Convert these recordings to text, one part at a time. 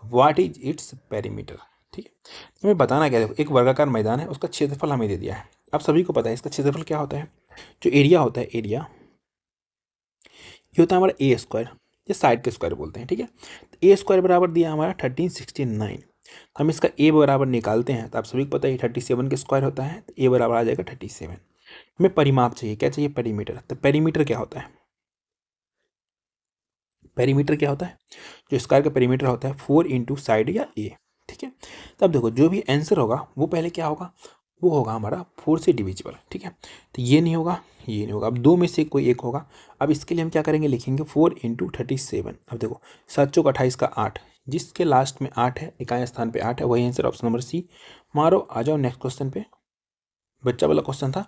What is its perimeter. ठीक है, हमें बताना क्या है, देखो एक वर्गाकार मैदान है, उसका क्षेत्रफल हमें दे दिया है। अब सभी को पता है इसका क्षेत्रफल क्या होता है, जो एरिया होता है, एरिया ये होता है हमारा ए स्क्वायर, ये साइड के स्क्वायर बोलते हैं। ठीक है, तो ए स्क्वायर बराबर दिया हमारा 1369। हम इसका ए बराबर निकालते हैं तो आप सभी को पता है 37 के स्क्वायर होता है, तो ए बराबर आ जाएगा 37। हमें परिमाप चाहिए, क्या चाहिए, पेरीमीटर। तो पेरीमीटर क्या होता है, पेरीमीटर क्या होता है, जो स्क्वायर का पेरीमीटर होता है 4 इंटू साइड या ए। ठीक है, तब देखो जो भी आंसर होगा वो पहले क्या होगा, वो होगा हमारा 4 से डिविजिबल। ठीक है, तो ये नहीं होगा, ये नहीं होगा, अब दो में से कोई एक होगा। अब इसके लिए हम क्या करेंगे, लिखेंगे 4 इंटू 37। अब देखो 7 चौक 28 का 8, जिसके लास्ट में 8 है, इकाई स्थान पे 8 है, वही आंसर ऑप्शन नंबर सी। मारो, आ जाओ नेक्स्ट क्वेश्चन पे। बच्चा वाला क्वेश्चन था,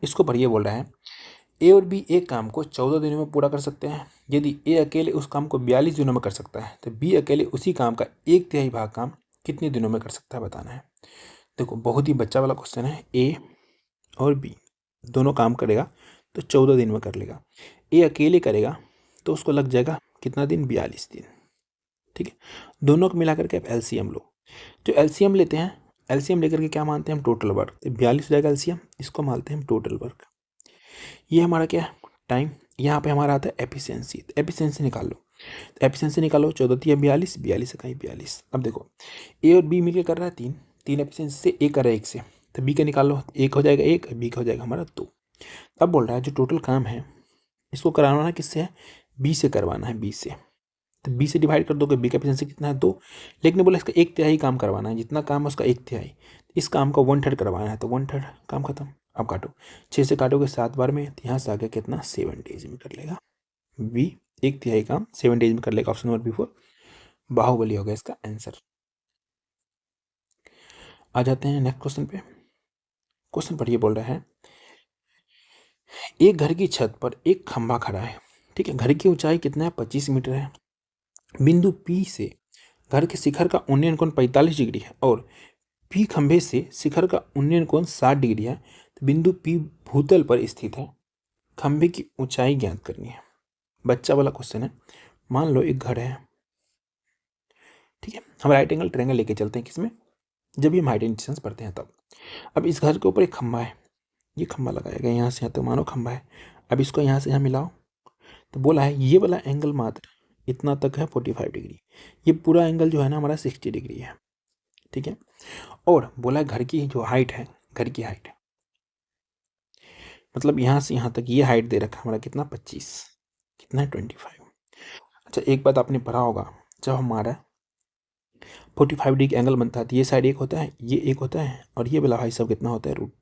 इसको पढ़िए। बोल रहा है ए और बी एक काम को 14 दिनों में पूरा कर सकते हैं। यदि ए अकेले उस काम को 42 दिनों में कर सकता है, तो बी अकेले उसी काम का 1/3 भाग काम कितने दिनों में कर सकता है, बताना है। देखो बहुत ही बच्चा वाला क्वेश्चन है। ए और बी दोनों काम करेगा तो 14 दिन में कर लेगा। ए अकेले करेगा तो उसको लग जाएगा कितना दिन, 42 दिन। ठीक है, दोनों को मिलाकर के आप एलसीएम लो। जो एलसीएम लेते हैं, एलसीएम लेकर के क्या मानते हैं हम, टोटल वर्क। तो 42 हो जाएगा एलसीएम, इसको मानते हैं हम टोटल वर्क। ये हमारा क्या है, टाइम। यहाँ पे हमारा आता है एफिशिएंसी, तो एफिशिएंसी निकाल लो। तो एफिशिएंसी निकालो, 14 या 42, 42 इकाई 42। अब देखो ए और बी मिलकर कर रहा है 3, 3 एफिशिएंसी से ए कर रहा है 1 से, तो बी का निकाल लो, एक हो जाएगा 1, बी का हो जाएगा हमारा 2। अब बोल रहा है जो टोटल काम है इसको कराना किससे है, बी से करवाना है, बी से। तो बी से डिवाइड कर दोगे, बी का एफिशिएंसी कितना है 2, लेकिन बोला इसका 1/3 काम करवाना है, जितना काम है उसका 1/3। इस काम का 1/3 करवाना है, तो 1/3 काम खत्म। अब काटो, 6 से काटोगे 7 बार में, तो यहाँ से आगे कितना, 7 डेज में कर लेगा बी। 1/3 काम 7 डेज में कर लेगा, ऑप्शन नंबर B4 बाहुबली हो गया इसका आंसर। आ जाते हैं नेक्स्ट क्वेश्चन पे। क्वेश्चन पढ़िए, बोल रहा है एक घर की छत पर एक खंभा खड़ा है। ठीक है, घर की ऊंचाई कितना है, 25 मीटर है। बिंदु P से घर के शिखर का उन्नयन कोण 45 डिग्री है और P खंभे से शिखर का उन्नयन कोण 60 डिग्री है। तो बिंदु P भूतल पर स्थित है, खंभे की ऊंचाई ज्ञात करनी है। बच्चा वाला क्वेश्चन है। मान लो एक घर है, ठीक है, हम राइट एंगल ट्रायंगल लेके चलते हैं किसमें, जब भी हम हाइट एंड डिस्टेंस पढ़ते हैं तब। अब इस घर के ऊपर एक खंभा है, ये खंभा लगाया गया यहाँ से यहाँ तक, मानो खंभा है। अब इसको यहाँ से यहाँ मिलाओ, तो बोला है ये वाला एंगल मात्र इतना तक है 45 डिग्री, ये पूरा एंगल जो है ना हमारा 60 डिग्री है। ठीक है, और बोला घर की जो हाइट है, घर की हाइट मतलब यहाँ से यहाँ तक ये हाइट दे रखा है हमारा कितना, 25, कितना है 25। अच्छा एक बात आपने पढ़ा होगा, जब हमारा 45 डिग्री एंगल बनता है तो ये साइड एक होता है, ये एक होता है, और ये वाला भाई सब कितना होता है, रूट।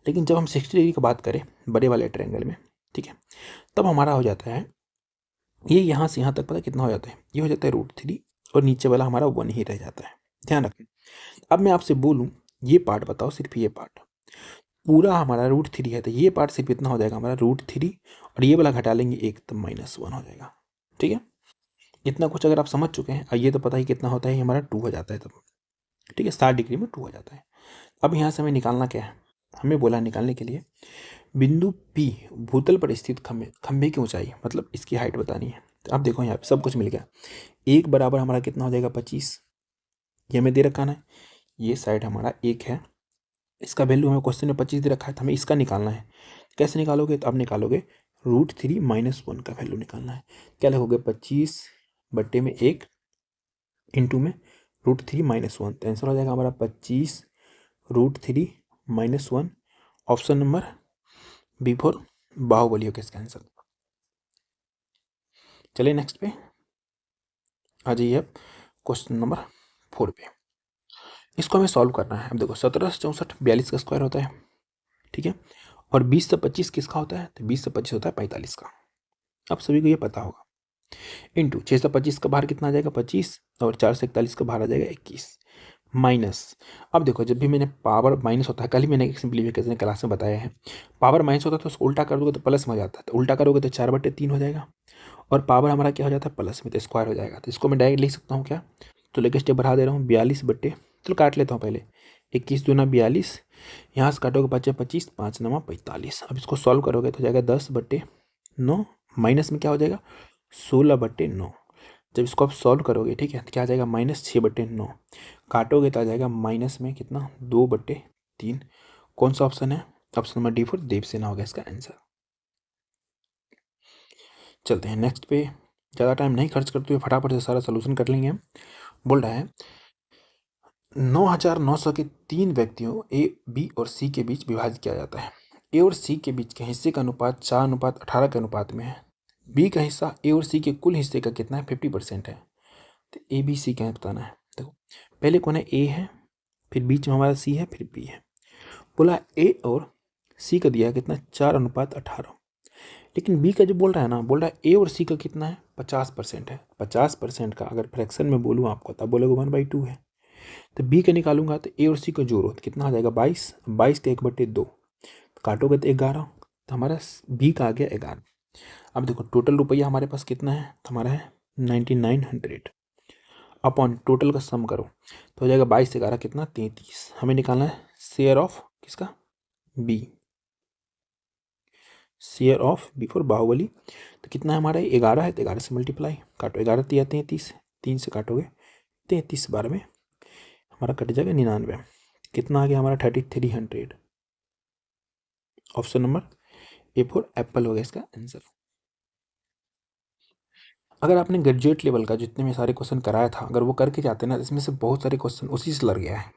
लेकिन जब हम 60 डिग्री की बात करें बड़े वाले ट्रायंगल में, ठीक है, तब हमारा हो जाता है ये यहाँ से यहाँ तक, पता कितना हो जाता है, ये हो जाता है √3, और नीचे वाला हमारा 1 ही रह जाता है। ध्यान रखें। अब मैं आपसे बोलूँ ये पार्ट बताओ, सिर्फ ये पार्ट पूरा हमारा √3 है, तो ये पार्ट सिर्फ इतना हो जाएगा हमारा √3, और ये वाला घटा लेंगे 1 तो -1 हो जाएगा। ठीक है, इतना कुछ अगर आप समझ चुके हैं, और ये तो पता ही कितना होता है, हमारा 2 हो जाता है तब। ठीक है, 60 डिग्री में 2 हो जाता है। अब यहाँ से हमें निकालना क्या है, हमें बोला निकालने के लिए बिंदु P भूतल पर स्थित खंभे की ऊंचाई मतलब इसकी हाइट बतानी है। तो आप देखो यहाँ पे सब कुछ मिल गया, एक बराबर हमारा कितना हो जाएगा 25, ये हमें दे रखा है। ये साइड हमारा 1 है, इसका वैल्यू हमें क्वेश्चन में 25 दे रखा है, तो हमें इसका निकालना है। कैसे निकालोगे, तो अब निकालोगे √3 - 1 का वैल्यू निकालना है। क्या लिखोगे, 25/1 इंटू में √3 - 1, तो आंसर हो जाएगा हमारा 25 √3 - 1, ऑप्शन नंबर B4 बाहुबली हो गया इसका आंसर। चलिए नेक्स्ट पे आ जाइए अब क्वेश्चन नंबर 4 पे। इसको हमें सॉल्व करना है। अब देखो 17 से 64 42 का स्क्वायर होता है, ठीक है, और 20 से 25 किसका होता है, तो 20 से 25 होता है 45 का। अब सभी को ये पता होगा। इंटू 6 से 25 का बाहर कितना आ जाएगा 25, और 4 से 41 का बाहर आ जाएगा 21, माइनस। अब देखो जब भी मैंने पावर माइनस होता है, कल ही मैंने एक सिंप्लीफिकेशन क्लास में बताया है, पावर माइनस होता है तो उसको उल्टा कर दोगे तो प्लस में हो जाता है, तो उल्टा करोगे तो 4/3 हो जाएगा, और पावर हमारा क्या हो जाता है प्लस में, तो स्क्वायर हो जाएगा। तो इसको मैं डायरेक्ट लिख सकता हूँ क्या, तो लेके स्टेप बढ़ा दे रहा हूँ 42 चलो काट लेता हूँ पहले, 21 दूना 42, यहाँ से काटोगे 5 25, 5 9 45। अब इसको सॉल्व करोगे तो हो जाएगा 10/9, माइनस में क्या हो जाएगा 16/9, जब इसको आप सॉल्व करोगे, ठीक है, तो क्या आ जाएगा -6/9, काटोगे तो आ जाएगा माइनस में कितना 2/3। कौन सा ऑप्शन है? ऑप्शन नंबर D4 देवसेना हो गया इसका आंसर। चलते हैं नेक्स्ट पे, ज़्यादा टाइम नहीं खर्च करते हुए फटाफट से सारा सोल्यूशन कर लेंगे हम। बोल रहा है 9,900 के 3 व्यक्तियों A, B और C के बीच विभाजित किया जाता है। A और C के बीच के हिस्से का अनुपात 4:18 के अनुपात में है। B का हिस्सा A और C के कुल हिस्से का कितना है? 50% है। तो A, B, C क्या है बताना है। देखो पहले कौन है? A है, फिर बीच में हमारा C है, फिर B है। बोला A और C का दिया कितना? 4:18। लेकिन B का जो बोल रहा है ना, बोल रहा है A और C का कितना है? 50% है। 50% का अगर फ्रैक्शन में बोलूँ आपको तब बोलोगे 1/2 है। तो B का निकालूंगा तो A और C का जोड़ो तो कितना आ जाएगा? 22। 22 का 1/2 काटोगे तो 11, तो हमारा B का आ गया 11। अब देखो टोटल रुपया हमारे पास कितना है? तो हमारा है 9900 अपॉन टोटल का सम करो तो हो जाएगा 22 से 11 कितना? 33। हमें निकालना है शेयर ऑफ किसका? B। Share of B for Baahubali. तो कितना है हमारा? 11 है तो 11 से मल्टीप्लाई, काटो 11 तिया 33, 3 से काटोगे 33, 12 में हमारा कट जाएगा 99। कितना आ गया हमारा? 3300। ऑप्शन नंबर A4 एप्पल हो गया इसका आंसर। अगर आपने ग्रेजुएट लेवल का जितने में सारे क्वेश्चन कराया था अगर वो करके जाते ना, इसमें से बहुत सारे क्वेश्चन उसी से लग गया है।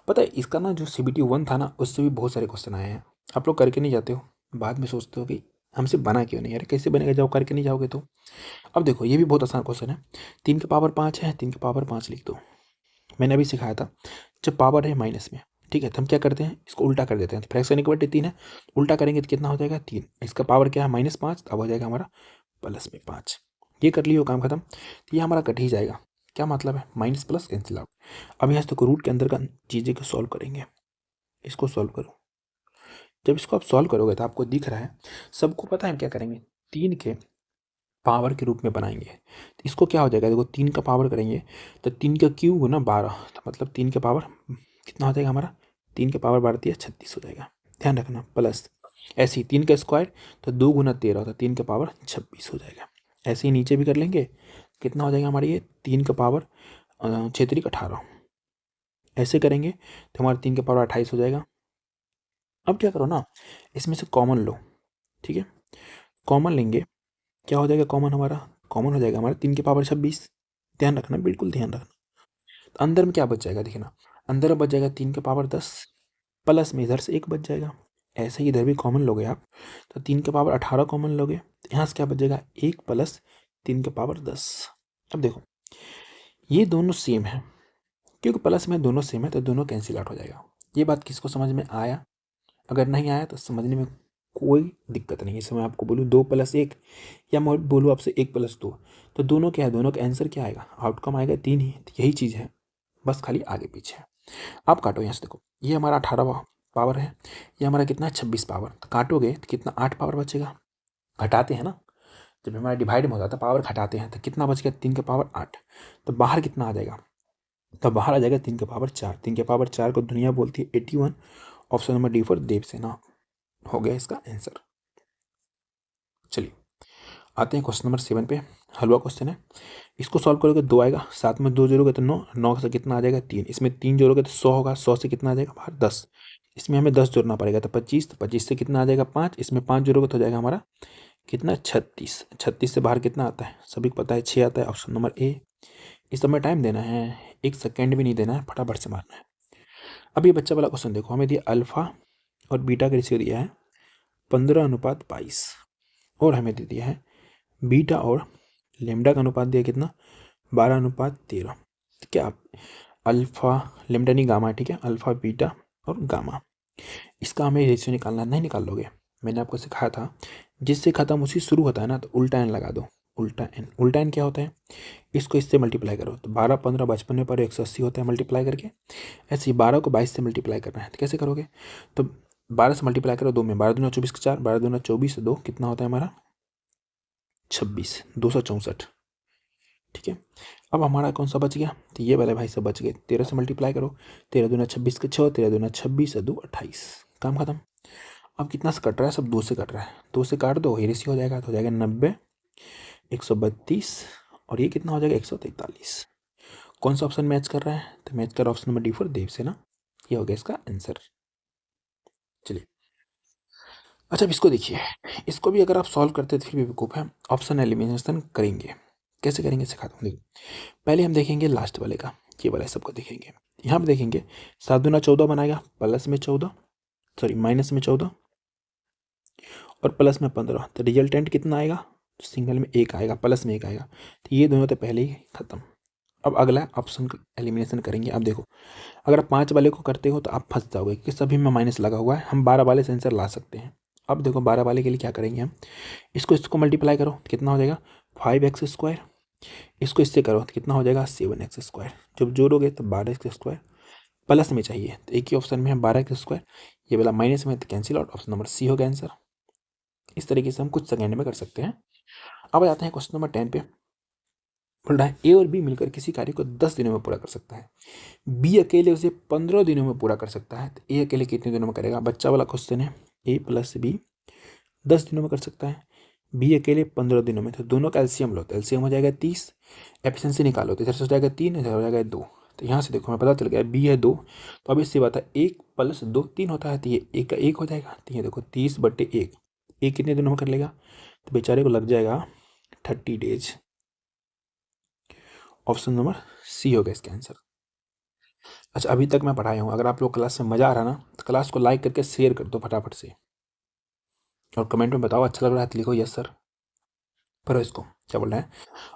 पता है इसका ना जो CBT 1 था ना, उससे भी बहुत सारे क्वेश्चन आए हैं। आप लोग करके नहीं जाते हो, बाद में सोचते हो कि हमसे बना क्यों नहीं। यार कैसे बनेगा जब करके नहीं जाओगे तो। अब देखो ये भी बहुत आसान क्वेश्चन है। 3 की पावर 5 है, 3 की पावर 5 लिख दो। मैंने अभी सिखाया था जब पावर है माइनस में, ठीक है, तो हम क्या करते हैं? इसको उल्टा कर देते हैं। तो फ्रैक्शन 1/3 है, उल्टा करेंगे तो कितना हो जाएगा? 3। इसका पावर क्या है? -5, अब हो जाएगा हमारा +5। ये कर लियो काम खत्म। तो ये हमारा कट ही जाएगा। क्या मतलब है? Minus plus cancel out. अब यहाँ से तो रूट के अंदर का चीज़ें को सॉल्व करेंगे। इसको सॉल्व करो। जब इसको आप सॉल्व करोगे तो आपको दिख रहा है, सबको पता है हम क्या करेंगे? 3 के पावर के रूप में बनाएंगे। तो इसको क्या हो जाएगा? देखो 3 का पावर करेंगे तो 3 का क्यूब गुना 12, तो मतलब 3 के पावर कितना हो जाएगा हमारा? 3 के पावर 12 दिया 36 हो जाएगा। ध्यान रखना प्लस। ऐसे ही 3 का स्क्वायर तो 2 गुना 13 होता है, 3 के पावर 26 हो जाएगा। ऐसे ही नीचे भी कर लेंगे, कितना हो जाएगा हमारे? ये 3 का पावर 6 18। ऐसे करेंगे तो हमारा 3 के पावर 28 हो जाएगा। अब क्या करो ना, इसमें से कॉमन लो, ठीक है, कॉमन लेंगे। क्या हो जाएगा कॉमन हमारा? कॉमन हो जाएगा हमारा 3 के पावर 26। ध्यान रखना, बिल्कुल ध्यान रखना। तो अंदर में क्या बच जाएगा? देखना अंदर में बच जाएगा 3 के पावर 10, प्लस में इधर से 1 बच जाएगा। ऐसे ही इधर भी कॉमन लोगे आप तो 3 के पावर 18 कॉमन लोगे, तो यहाँ से क्या बच जाएगा? 1 प्लस 3 के पावर 10। अब देखो ये दोनों सेम है, क्योंकि प्लस में दोनों सेम है तो दोनों कैंसिल आउट हो जाएगा। ये बात किसको समझ में आया? अगर नहीं आया तो समझने में कोई दिक्कत नहीं है। इसमें आपको बोलूँ 2 + 1 या मैं बोलूँ आपसे 1 + 2, तो दोनों क्या है? दोनों का आंसर क्या आएगा? आउटकम आएगा 3 ही। तो यही चीज़ है, बस खाली आगे पीछे है। आप काटो यहाँ से, देखो ये हमारा 18 पावर है, ये हमारा कितना है? 26 पावर। तो काटोगे तो कितना? 8 पावर बचेगा। घटाते हैं ना, जब हमारा डिवाइड में हो जाता है पावर घटाते हैं तो कितना बच गया? 3 के पावर 8। तो बाहर कितना आ जाएगा? तो बाहर आ जाएगा 3 के पावर 4। 3 के पावर 4 को दुनिया बोलती है 81। ऑप्शन नंबर D4 देवसेना हो गया इसका आंसर। चलिए आते हैं क्वेश्चन नंबर 7 पे। हलवा क्वेश्चन है, इसको सॉल्व करोगे 2 आएगा, साथ में 2 जोड़ोगे तो 9, 9 से कितना आ जाएगा? 3। इसमें 3 जोड़ोगे तो 100 होगा, 100 से कितना आ जाएगा बाहर? 10। इसमें हमें 10 जोड़ना पड़ेगा तो 25, तो 25 से कितना आ जाएगा? 5। इसमें 5 जोड़ोगे तो हो जाएगा हमारा कितना? 36। 36 से बाहर कितना आता है? सभी को पता है 6 आता है। Option number A। इस समय टाइम देना है, 1 सेकेंड भी नहीं देना है, फटाफट से मारना है। अब ये बच्चा वाला क्वेश्चन देखो, हमें दिया अल्फा और बीटा का रेशियो दिया है 15:22 और हमें दे दिया है बीटा और लेमडा का अनुपात दिया कितना? 12:13। तो क्या अल्फा लेमडा नहीं गामा, ठीक है, अल्फा बीटा और गामा, इसका हमें रेशियो निकालना। नहीं निकाल लोगे, मैंने आपको सिखाया था जिससे ख़त्म उसी शुरू होता है ना, तो उल्टा एन लगा दो। उल्टा एन, उल्टा एन क्या होता है? इसको इससे मल्टीप्लाई करो तो 12 15 55 में पर 180 होता है मल्टीप्लाई करके। ऐसे ही 12 को 22 से मल्टीप्लाई करना है तो कैसे करोगे? तो 12 से मल्टीप्लाई करो 2 में, 12 दूना 24 का 4, 12 दूना 24, 2 कितना होता है हमारा? 26, 264, ठीक है। अब हमारा कौन सा बच गया? तो ये वाले भाई सब बच गए। 13 से मल्टीप्लाई करो, 13 दूना 26 के 6, 13 दूना 26, 2 28, काम खत्म। अब कितना से कट रहा है? सब 2 से कट रहा है, 2 से काट दो, ये रेशियो हो जाएगा तो हो जाएगा 90, 132 और ये कितना हो जाएगा 143। कौन सा ऑप्शन मैच कर रहा है? तो मैच कर option number D for Devasena. ये हो गया इसका आंसर। चलिए अच्छा, अब इसको देखिए, इसको भी अगर आप सॉल्व करते तो फिर भी बेवकूफ़ है। ऑप्शन एलिमिनेशन करेंगे, कैसे करेंगे सिखाता हूँ। देखिए पहले हम देखेंगे लास्ट वाले का, ये वाला सबको देखेंगे। यहाँ पे देखेंगे 7 दूना 14 बनाएगा, प्लस में 14, सॉरी माइनस में 14 और प्लस में 15, तो रिजल्टेंट कितना आएगा? सिंगल में 1 आएगा, प्लस में 1 आएगा, तो ये दोनों तो पहले ही खत्म। अब अगला ऑप्शन का एलिमिनेशन करेंगे। अब देखो अगर आप 5 वाले को करते हो तो आप फंस जाओगे कि सभी में माइनस लगा हुआ है, हम 12 वाले से आंसर ला सकते हैं। अब देखो 12 वाले के लिए क्या करेंगे हम, इसको मल्टीप्लाई करो तो कितना हो जाएगा 5x², इसको इससे करो तो कितना हो जाएगा 7x², जब जोड़ोगे तो 12x², प्लस में चाहिए तो एक ही ऑप्शन में है 12x², ये वाला माइनस में तो cancel out, option number C होगा आंसर। इस तरीके से हम कुछ सेकेंड में कर सकते हैं। अब आते हैं क्वेश्चन नंबर 10 पे। बोल रहा है ए और बी मिलकर किसी कार्य को 10 दिनों में पूरा कर सकता है, बी अकेले उसे 15 दिनों में पूरा कर सकता है, तो ए अकेले कितने दिनों में करेगा? बच्चा वाला क्वेश्चन है। ए प्लस बी 10 दिनों में कर सकता है, बी अकेले 15 दिनों में, तो दोनों का एलसीएम लो तो एलसीएम हो जाएगा 30, एफिशिएंसी निकालो तो इधर से हो जाएगा 3, इधर हो जाएगा 2, तो यहाँ से देखो हमें पता चल गया बी है 2, तो अब इससे बात है 1 + 2 3 होता है, तो ये 1 का 1 हो जाएगा, तो ये देखो 30/1, एक कितने दिनों में कर लेगा? तो बेचारे को लग जाएगा 30 डेज। ऑप्शन नंबर सी होगा इसका आंसर। अच्छा अभी तक मैं पढ़ाया हूँ, अगर आप लोग क्लास में मज़ा आ रहा ना तो क्लास को लाइक करके शेयर कर दो फटाफट से, और कमेंट में बताओ अच्छा लग रहा है तो लिखो यस सर। पर इसको क्या बोल रहा है,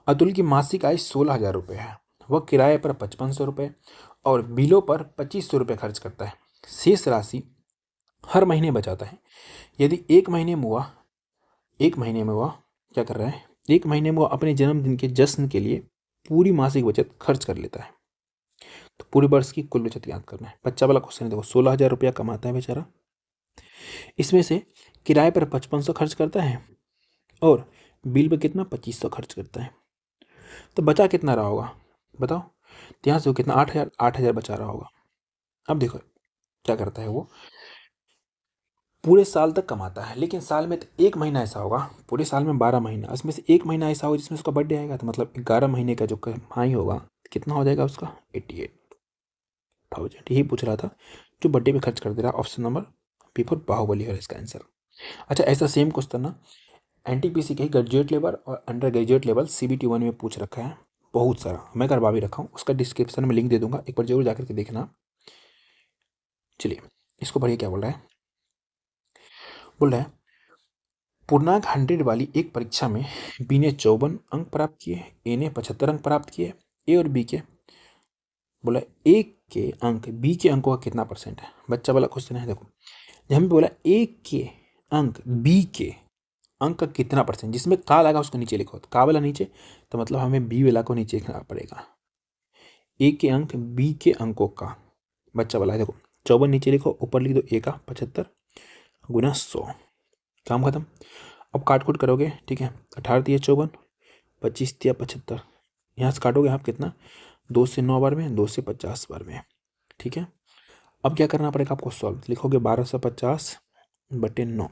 अतुल की मासिक आय 16,000 रुपये है, वह किराए पर 5500 रुपये और बिलों पर 2500 रुपये खर्च करता है, शेष राशि हर महीने बचाता है। यदि एक महीने में वह क्या कर रहा है, एक महीने में वह अपने जन्मदिन के जश्न के लिए पूरी मासिक बचत खर्च कर लेता है, तो पूरे वर्ष की कुल बचत याद करना है। बच्चा वाला क्वेश्चन है, देखो 16,000 रुपया कमाता है बेचारा, इसमें से किराए पर 5500 खर्च करता है और बिल पे कितना 2500 खर्च करता है, तो बचा कितना रहा होगा बताओ? तो यहाँ से वो कितना 8,000 बचा रहा होगा। अब देखो क्या करता है, वो पूरे साल तक कमाता है, लेकिन साल में तो एक महीना ऐसा होगा, पूरे साल में 12 महीना, उसमें से एक महीना ऐसा होगा जिसमें उसका बर्थडे आएगा, तो मतलब 11 महीने का जो कमाई होगा कितना हो जाएगा उसका 88,000। यही पूछ रहा था जो बर्थडे पे खर्च कर दे रहा। Option number B for Baahubali है इसका आंसर। अच्छा ऐसा सेम क्वेश्चन ना एनटीपीसी के ग्रेजुएट लेवल और अंडर ग्रेजुएट लेवल CBT 1 में पूछ रखा है बहुत सारा, मैं करवा भी रखा हूँ, उसका डिस्क्रिप्शन में लिंक दे दूंगा, एक बार जरूर जाकर के देखना। चलिए इसको पढ़िए क्या बोल रहा है। बोल रहा है पूर्णांक 100 वाली एक परीक्षा में बी ने 54 अंक प्राप्त किए, ए ने 75 अंक प्राप्त किए। ए और बी के बोला ए के अंक बी के अंकों का कितना परसेंट है? बच्चा वाला क्वेश्चन है। देखो जहाँ पे बोला ए के अंक बी के अंक का कितना परसेंट, जिसमें का लगा उसको नीचे लिखो, तो का वाला नीचे, तो मतलब हमें बी वाला को नीचे लिखना पड़ेगा। ए के अंक बी के अंकों का, बच्चा वाला है देखो 54 नीचे लिखो, ऊपर लिख दो ए का 75 गुना 100, काम खत्म। अब काट कूट करोगे, ठीक है, 18 दिया 54, 25 दिया 75, यहाँ से काटोगे आप कितना 2 से 9 बार में, 2 से 50 बार में, ठीक है। अब क्या करना पड़ेगा आपको, सॉल्व लिखोगे 1250/9।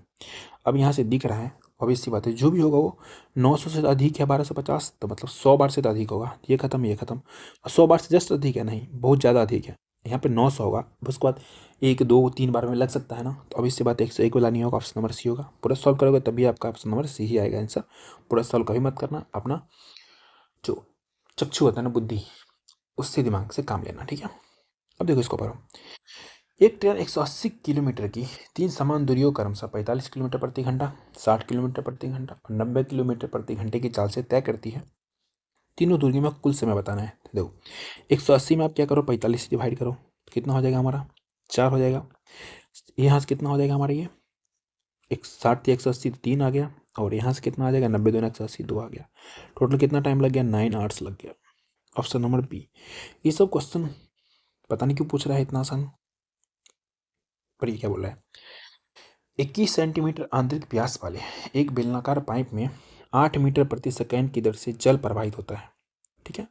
अब यहाँ से दिख रहा है obvious सी बात है, जो भी होगा वो 900 से अधिक है 1250, तो मतलब 100 बार से तो अधिक होगा, ये खत्म ये खत्म, 100 बार से जस्ट अधिक है नहीं, बहुत ज़्यादा अधिक है, यहाँ पे 900 होगा, उसके बाद 1 2 3 बार में लग सकता है ना, तो obvious सी बात है 101 वाला नहीं होगा, ऑप्शन नंबर सी होगा। पूरा सॉल्व करोगे तभी आपका ऑप्शन नंबर सी ही आएगा आंसर। पूरा सॉल्व कभी मत करना, अपना जो चक्षु होता है ना बुद्धि, उससे दिमाग से काम लेना, ठीक है। अब देखो इसको पढ़ो। एक ट्रेन 180 किलोमीटर की 3 समान दूरियों क्रमशः 45 किलोमीटर प्रति घंटा, 60 किलोमीटर प्रति घंटा और 90 किलोमीटर प्रति घंटे की चाल से तय करती है। तीनों दूरियों में कुल समय बताना है। तो देखो 180 में आप क्या करो 45 से डिवाइड करो, कितना हो जाएगा हमारा 4 हो जाएगा। यहाँ से कितना हो जाएगा हमारा ये 60 180 3 आ गया, और यहाँ से कितना आ जाएगा 90 2 180 2 आ गया। टोटल कितना टाइम लग गया 9 आवर्स लग गया। Option number B. ये सब क्वेश्चन पता नहीं क्यों पूछ रहा है इतना आसान, पर ये क्या बोल रहा है 21 सेंटीमीटर आंतरिक व्यास वाले एक बेलनाकार पाइप में 8 मीटर प्रति सेकेंड की दर से जल प्रवाहित होता है, ठीक है।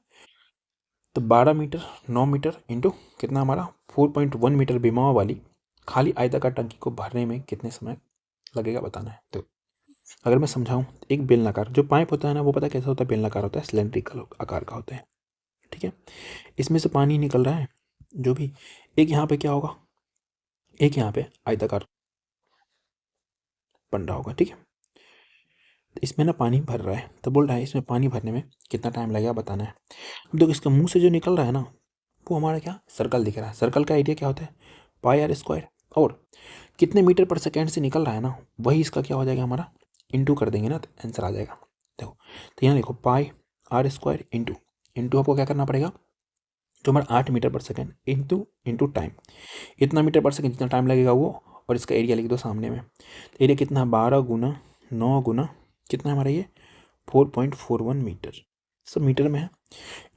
तो 12 मीटर 9 मीटर इंटू कितना हमारा 4.1 मीटर विमाओं वाली खाली आयताकार टंकी को भरने में कितने समय लगेगा बताना है। तो अगर मैं समझाऊँ, एक बेलनाकार जो पाइप होता है ना, वो पता कैसा होता है, बेलनाकार होता है, सिलेंड्रिकल आकार का होता है, ठीक है। इसमें से पानी निकल रहा है जो भी, एक यहाँ पे क्या होगा, एक यहाँ पे आयताकार बन रहा होगा, ठीक है। इसमें ना पानी भर रहा है, तो बोल रहा है इसमें पानी भरने में कितना टाइम लगेगा बताना है। अब देखो इसके मुंह से जो निकल रहा है ना, वो हमारा क्या, सर्कल दिख रहा है। सर्कल का एरिया क्या होता है, पाई आर स्क्वायर, और कितने मीटर पर सेकेंड से निकल रहा है ना, वही इसका क्या हो जाएगा हमारा, इंटू कर देंगे ना तो आंसर आ जाएगा। देखो तो यहाँ देखो पाई आर स्क्वायर इंटू, इंटू आपको क्या करना पड़ेगा, जो हमारा 8 मीटर पर सेकेंड इंटू इंटू टाइम, इतना मीटर पर सेकेंड जितना टाइम लगेगा वो, और इसका एरिया लिख दो सामने में। तो एरिया कितना, 12 गुना 9 गुना कितना हमारा ये 4.41 मीटर, सब मीटर में है।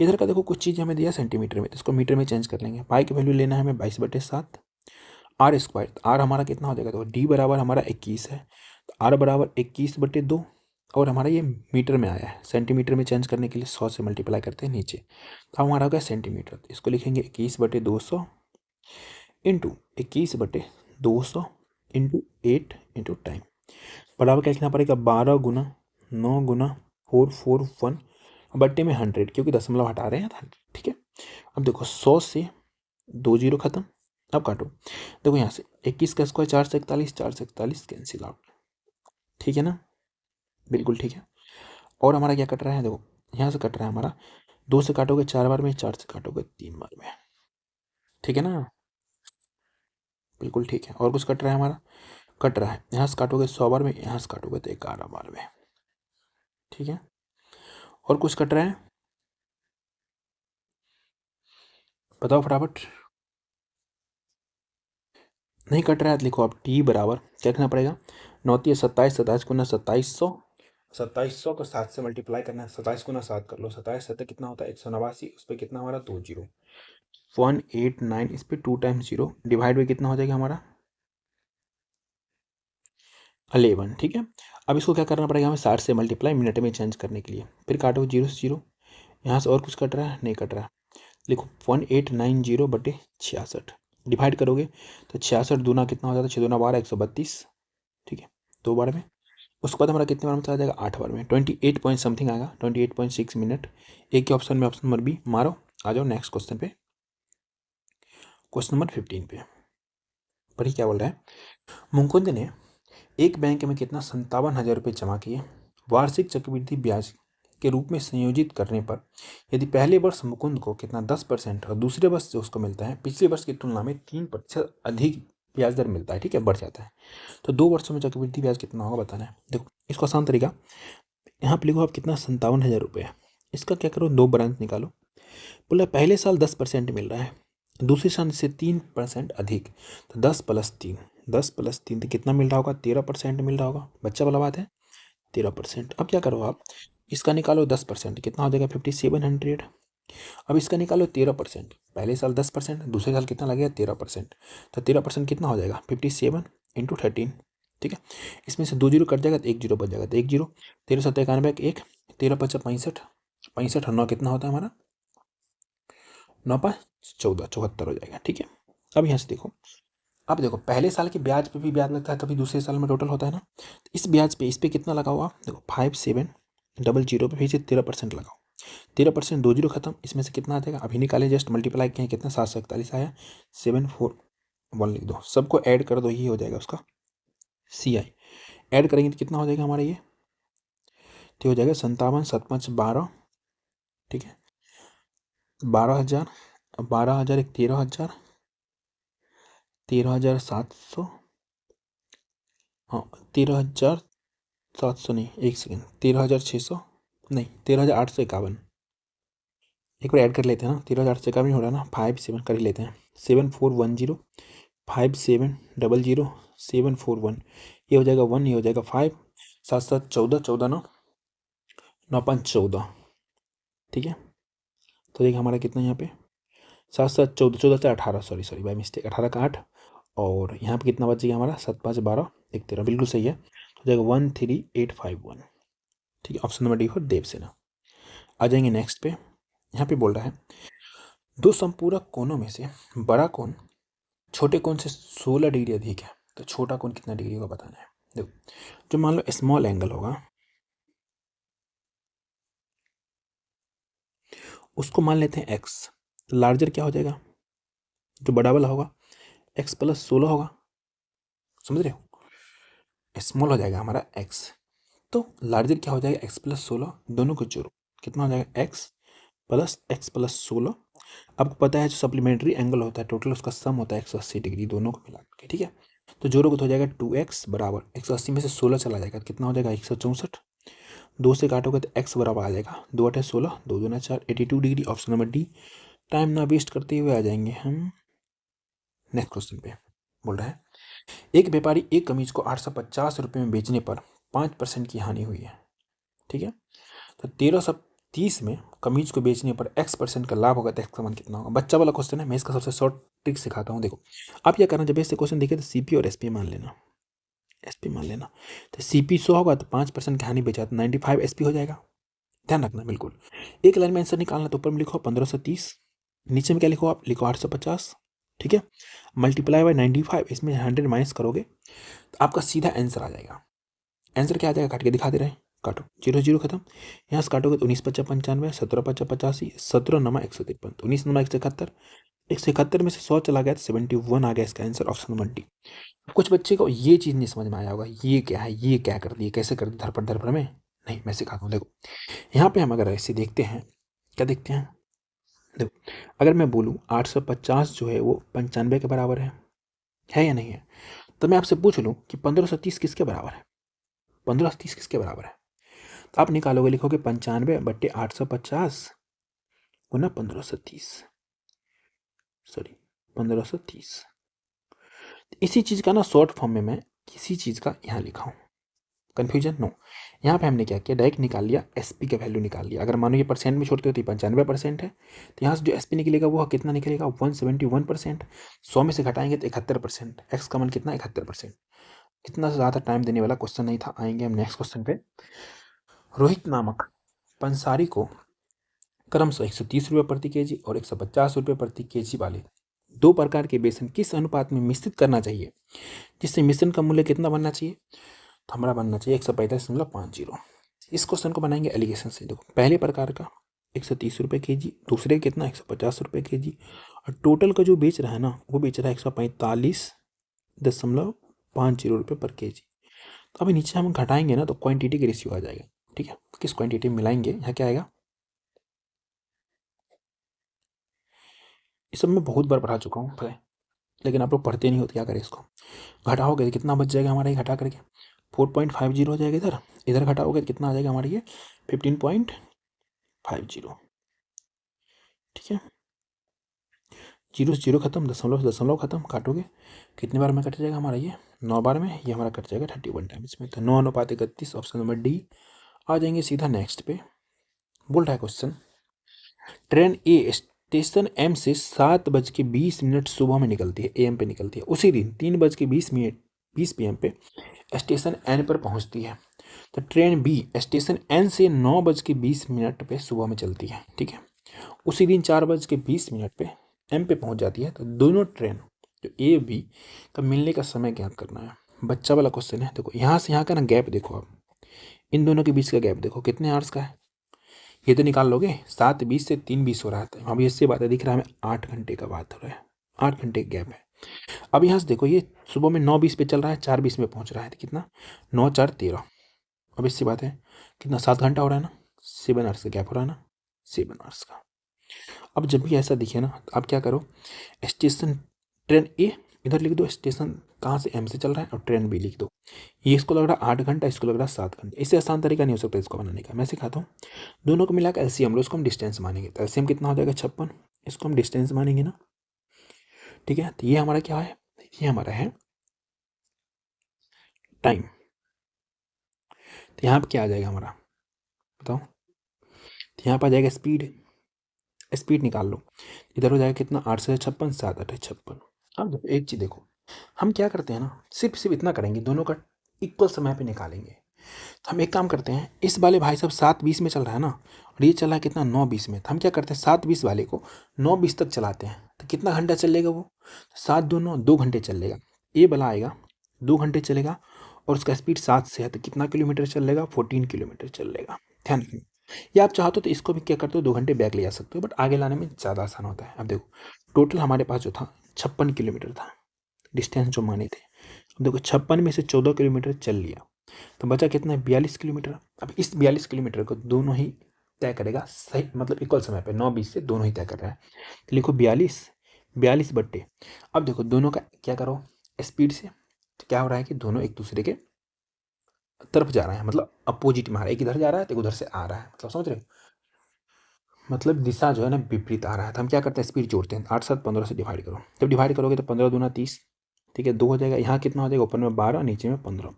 इधर का देखो कुछ चीज़ हमें दिया सेंटीमीटर में, तो इसको मीटर में चेंज कर लेंगे। पाई की वैल्यू लेना है हमें 22/7 आर स्क्वायर, आर हमारा कितना हो जाएगा, तो डी बराबर हमारा 21 है, तो आर बराबर 21/2, और हमारा ये मीटर में आया है, सेंटीमीटर में चेंज करने के लिए 100 से मल्टीप्लाई करते हैं नीचे, तो हमारा हो गया सेंटीमीटर। तो इसको लिखेंगे 21/200 इंटू 21/200 इंटू 8 इंटू टाइम, बराबर क्या लिखना पड़ेगा, 12 गुना 9 गुना 441 बट्टे में 100, क्योंकि दशमलव हटा रहे हैं 100, ठीक है। अब देखो 100 से 2 जीरो खत्म, अब काटो। देखो यहाँ से 21 का स्क्वायर 441, 441 कैंसिल आउट, ठीक है ना, बिल्कुल ठीक है। और हमारा क्या कट रहा है, देखो यहाँ से कट रहा है हमारा, 2 से काटोगे 4 बार में, 4 से काटोगे 3 बार में, ठीक है ना, बिल्कुल ठीक है। और कुछ कट रहा है हमारा, कट रहा है, यहाँ से काटोगे 100 बार में, यहाँ से काटोगे तो 11 बार में, ठीक है। और कुछ कट रहा है, बताओ फटाफट। नहीं कट रहा है तो लिखो आप टी बराबर क्या लिखना पड़ेगा, 9×27, 27×27, 2700 को 7 से मल्टीप्लाई करना है, 27×7 कर लो, 27×7 कितना होता है 189, उस पर कितना हमारा 2 जीरो, 189, इस पर 2 टाइम्स जीरो, डिवाइड बाई कितना हो जाएगा हमारा 11, ठीक है। अब इसको क्या करना पड़ेगा हमें, 60 से मल्टीप्लाई मिनट में चेंज करने के लिए, फिर काटो 0 से 0, यहाँ से और कुछ कट रहा है, नहीं कट रहा है, लिखो 1890/66, डिवाइड करोगे तो 66 दूना कितना हो जाता है, 6 दूना 12, 132, ठीक है, 2 बार में। उसके बाद हमारा कितने बार में चला जाएगा, 8 बार में, 28 पॉइंट समथिंग आएगा, 28.6 मिनट। एक ही ऑप्शन में, ऑप्शन नंबर बी मारो। आ जाओ नेक्स्ट क्वेश्चन पे, क्वेश्चन नंबर 15 पे। पढ़िए क्या बोल रहा है, मुकुंद ने एक बैंक में कितना 57,000 रुपये जमा किए, वार्षिक चक्रवृद्धि ब्याज के रूप में संयोजित करने पर यदि पहले वर्ष मुकुंद को कितना 10% और दूसरे वर्ष से उसको मिलता है पिछले वर्ष की तुलना में 3% अधिक ब्याज दर मिलता है, ठीक है, बढ़ जाता है, तो 2 वर्षों में चक्रवृद्धि ब्याज कितना होगा बताना है। देखो इसको आसान तरीका, यहाँ पे लिखो आप कितना 57,000 रुपये, इसका क्या करो 2 ब्रांच निकालो। बोला पहले साल 10% मिल रहा है, दूसरे साल से 3% अधिक, तो 10+3, 10+3 तो कितना मिल रहा होगा, 13% मिल रहा होगा, बच्चा वाला बात है 13%। अब क्या करो आप, इसका निकालो 10%, कितना हो जाएगा 5700। अब इसका निकालो 13%, पहले साल 10%, दूसरे साल कितना लगेगा 13%, तो 13% कितना हो जाएगा 57 × 13, ठीक है। इसमें से 2 जीरो कट जाएगा तो 1 जीरो बच जाएगा, तो 1 जीरो, 13×7 = 1, 13×5 = 65, 65 और 9 कितना होता है हमारा 9×5 = 14, 74 हो जाएगा, ठीक है। अब यहाँ से देखो, अब देखो पहले साल के ब्याज पे भी ब्याज लगता है, तभी दूसरे साल में टोटल होता है ना, तो इस ब्याज पे इस पे कितना लगाओ आप, देखो 5700 पे फिर से 13% लगाओ, 13%, 2 जीरो खत्म, इसमें से कितना आ जाएगा, अभी निकाले जस्ट मल्टीप्लाई किए कितना 741 आया, 741 लिख दो, सबको ऐड कर दो, ये हो जाएगा उसका CI, ऐड करेंगे तो कितना हो जाएगा हमारा ये, तो हो जाएगा 57, 7 5 12, ठीक है, 12,000, 12,000 एक 13,000, 13,700, हाँ 13,700 नहीं, एक सेकेंड, 13,600 नहीं, 13,851, एक बार ऐड कर लेते हैं ना, 13,851 हो रहा है ना, 57 कर ही लेते हैं, 7410, 5700, 741, ये हो जाएगा 1, ये हो जाएगा 5, 7 7 14, 14 9, 9 5 14, ठीक है। तो देखिए हमारा कितना यहाँ पे 7 7 14, 14 से 18, सॉरी बाय मिस्टेक, 18 का 8, और यहाँ पे कितना बच गया हमारा 7 5 12 1 13, बिल्कुल सही है, तो हो जाएगा 13851, ठीक है, option number D for Devsena. आ जाएंगे नेक्स्ट पे, यहाँ पे बोल रहा है दो संपूरक कोणों में से बड़ा कोण छोटे कोण से 16 डिग्री अधिक है, तो छोटा कोण कितना डिग्री होगा बताना है। देखो जो मान लो स्मॉल एंगल होगा उसको मान लेते हैं एक्स, तो लार्जर क्या हो जाएगा, जो बड़ा वाला होगा एक्स प्लस 16 होगा, समझ रहे हो, स्मॉल हो जाएगा हमारा एक्स, तो लार्जर क्या हो जाएगा एक्स प्लस 16, दोनों को जोड़ो कितना हो जाएगा एक्स प्लस 16। आपको पता है जो सप्लीमेंट्री एंगल होता है टोटल उसका सम होता है 180 डिग्री दोनों को मिला के, ठीक है। तो जोड़ोगे तो हो जाएगा 2x बराबर 180 में से 16 चला जाएगा, कितना हो जाएगा 164, 2 से काटोगे तो x बराबर आ जाएगा 2 8 16, 2 2 4 82 degree, option number D. Time ना वेस्ट करते हुए आ जाएंगे हम नेक्स्ट क्वेश्चन पे। बोल रहा है एक व्यापारी एक कमीज को 850 रुपये में बेचने पर 5% की हानि हुई है, ठीक है। तो 1330 में कमीज को बेचने पर x% का लाभ होगा, तो x का मान कितना होगा। बच्चा वाला क्वेश्चन है, मैं इसका सबसे शॉर्ट ट्रिक सिखाता हूँ। देखो आप क्या करना, जब ऐसे क्वेश्चन देखे तो सीपी और एसपी मान लेना, एसपी मान लेना। तो सीपी 100 होगा तो 5% की हानि बेचा तो 95 एसपी हो जाएगा, ध्यान रखना बिल्कुल। एक लाइन में आंसर निकालना, तो ऊपर में लिखो 1530, नीचे में क्या लिखो आप लिखो 850, ठीक है। मल्टीप्लाई बाय 95, इसमें 100 माइनस करोगे तो आपका सीधा आंसर आ जाएगा। आंसर क्या आ जाएगा, काट के दिखा दे रहे हैं, काटो 0 0 खत्म, यहाँ से काटोगे तो 19 55 95, 17 55 85, 17 नमा 153, तो 19 नमा 171, 171 में से 100 चला गया तो 71 आ गया इसका आंसर, ऑप्शन नंबर डी। कुछ बच्चे को ये चीज़ नहीं समझ में आया होगा, ये क्या है, ये क्या कर दिया, कैसे कर दिया धरपड़ धरपड़ में, नहीं मैं सिखाता हूँ। देखो यहाँ पे हम अगर ऐसे देखते हैं, क्या देखते हैं, देखो अगर मैं बोलूँ 850 जो है वो 95 के बराबर है या नहीं है, तो मैं आपसे पूछ लूँ कि 1530 किसके बराबर है, 1530 किसके बराबर है, तो आप निकालोगे, लिखोगे 95 बट्टे 850 गुना 1530, सॉरी 1530। इसी चीज़ का ना शॉर्ट फॉर्म में मैं किसी चीज़ का यहाँ लिखा हूँ, कन्फ्यूजन नो। यहाँ पे हमने क्या किया, डायरेक्ट निकाल लिया, एसपी का वैल्यू निकाल लिया। अगर मानो ये परसेंट में छोड़ते हो तो 95% है, तो यहाँ से जो एसपी निकलेगा वो कितना निकलेगा 171%। 100 में से घटाएंगे तो 71%, एक्स का मान कितना 71%। इतना ज़्यादा टाइम देने वाला क्वेश्चन नहीं था। आएंगे हम नेक्स्ट क्वेश्चन पे। रोहित नामक पंसारी को क्रमशः 130 रुपये प्रति केजी और 150 रुपये प्रति केजी वाले दो प्रकार के बेसन किस अनुपात में मिश्रित करना चाहिए, जिससे मिश्रण का मूल्य कितना बनना चाहिए, तो हमारा बनना चाहिए 145.50। इस क्वेश्चन को बनाएंगे एलिगेशन से। देखो पहले प्रकार का 130 रुपये के जी, दूसरे कितना 150 रुपये के जी, और टोटल का जो बेच रहा है ना वो बेच रहा है 145.50 रुपये पर के जी। तो अभी नीचे हम घटाएंगे ना तो क्वांटिटी के रेशियो आ जाएगा, ठीक है। किस क्वांटिटी में मिलाएंगे, यहाँ क्या आएगा, इस सब मैं बहुत बार पढ़ा चुका हूँ, लेकिन आप लोग पढ़ते नहीं हो तो क्या करें, इसको घटाओगे तो कितना बच जाएगा हमारा, ये घटा करके 4.50 हो जाएगा, इधर इधर घटाओगे तो कितना आ जाएगा हमारे ये 15.50, ठीक है। 0 से 0 खत्म, दशमलव से दशमलव खत्म, काटोगे कितने बार में कट जाएगा हमारा ये 9 बार में, ये हमारा कट जाएगा 31 टाइम्स में। तो 9:31, ऑप्शन नंबर डी। आ जाएंगे सीधा नेक्स्ट पे। बोल रहा है क्वेश्चन, ट्रेन ए स्टेशन एम से 7:20 सुबह में निकलती है, AM पे निकलती है, उसी दिन 3:20 PM पे स्टेशन एन पर पहुंचती है। तो ट्रेन बी स्टेशन एन से 9:20 पे सुबह में चलती है, ठीक है। उसी दिन 4:20 पे एम पे पहुंच जाती है। तो दोनों ट्रेन जो ए बी का मिलने का समय ज्ञात करना है। बच्चा वाला क्वेश्चन है। देखो यहाँ से यहाँ का ना गैप देखो, आप इन दोनों के बीच का गैप देखो कितने आवर्स का है, ये तो निकाल लोगे। 7:20 से 3:20 हो रहा है, अब इससे बात है, दिख रहा है हमें 8 घंटे का बात हो रहा है, 8 घंटे का गैप है। अब यहाँ से देखो, ये सुबह में 9:20 पे चल रहा है, 4:20 में पहुँच रहा है, तो कितना 9 4 13। अब इससे बात है कितना 7 घंटा हो रहा है ना, 7 आवर्स का गैप हो रहा है ना, 7 आवर्स का। अब जब भी ऐसा दिखे ना तो आप क्या करो, स्टेशन ट्रेन ए इधर लिख दो, स्टेशन कहाँ से एम से चल रहा है, और ट्रेन बी लिख दो। ये इसको लग रहा है 8 घंटा, इसको लग रहा है 7 घंटे। इससे आसान तरीका नहीं हो सकता इसको बनाने का, मैं सिखाता हूँ। दोनों को मिला कर एलसीएम लो, इसको हम डिस्टेंस मानेंगे, तो एलसीएम कितना हो जाएगा 56, इसको हम डिस्टेंस मानेंगे ना, ठीक है। तो ये हमारा क्या है, ये हमारा है टाइम। तो यहाँ पर क्या आ जाएगा हमारा, बताओ। तो यहाँ पर आ जाएगा स्पीड, स्पीड निकाल लो, इधर हो जाएगा कितना 8 से 56, 7 8 56। अब देखो एक चीज़ देखो, हम क्या करते हैं ना, सिर्फ इतना करेंगे, दोनों का इक्वल समय पे निकालेंगे। तो हम एक काम करते हैं, इस वाले भाई साहब 7:20 में चल रहा है ना, और ये चला है कितना 9:20 में, तो हम क्या करते हैं 7:20 वाले को 9:20 तक चलाते हैं। तो कितना घंटा चलेगा वो, 7 2 9 2 घंटे चलेगा। ये वाला आएगा 2 घंटे चलेगा, और उसका स्पीड 7 से है तो कितना किलोमीटर चल लेगा, 14 किलोमीटर चल लेगा। ध्यान रखना, या आप चाहो तो इसको भी क्या करते हो, 2 घंटे बैक ले जा सकते हो, बट आगे लाने में ज़्यादा आसान होता है। अब देखो टोटल हमारे पास जो था 56 किलोमीटर था डिस्टेंस जो माने थे। अब देखो 56 में से 14 किलोमीटर चल लिया तो बचा कितना है, 42 किलोमीटर। अब इस 42 किलोमीटर को दोनों ही तय करेगा सही, मतलब इक्वल समय पे 9:20 से दोनों ही तय कर रहा है। तो लिखो 42 बट्टे, अब देखो दोनों का क्या करो स्पीड से, तो क्या हो रहा है कि दोनों एक दूसरे के तरफ जा रहे हैं, मतलब अपोजिट में आ रहा है, एक इधर जा रहा है तो एक उधर से आ रहा है, मतलब समझ रहे हो, मतलब दिशा जो है ना विपरीत आ रहा है। तो हम क्या करते हैं, स्पीड जोड़ते हैं, 8 7 15 से डिवाइड करो, जब डिवाइड करोगे तो 15 दूना 30, ठीक है, 2 हो जाएगा, यहाँ कितना हो जाएगा, ऊपर में 12 नीचे में 15।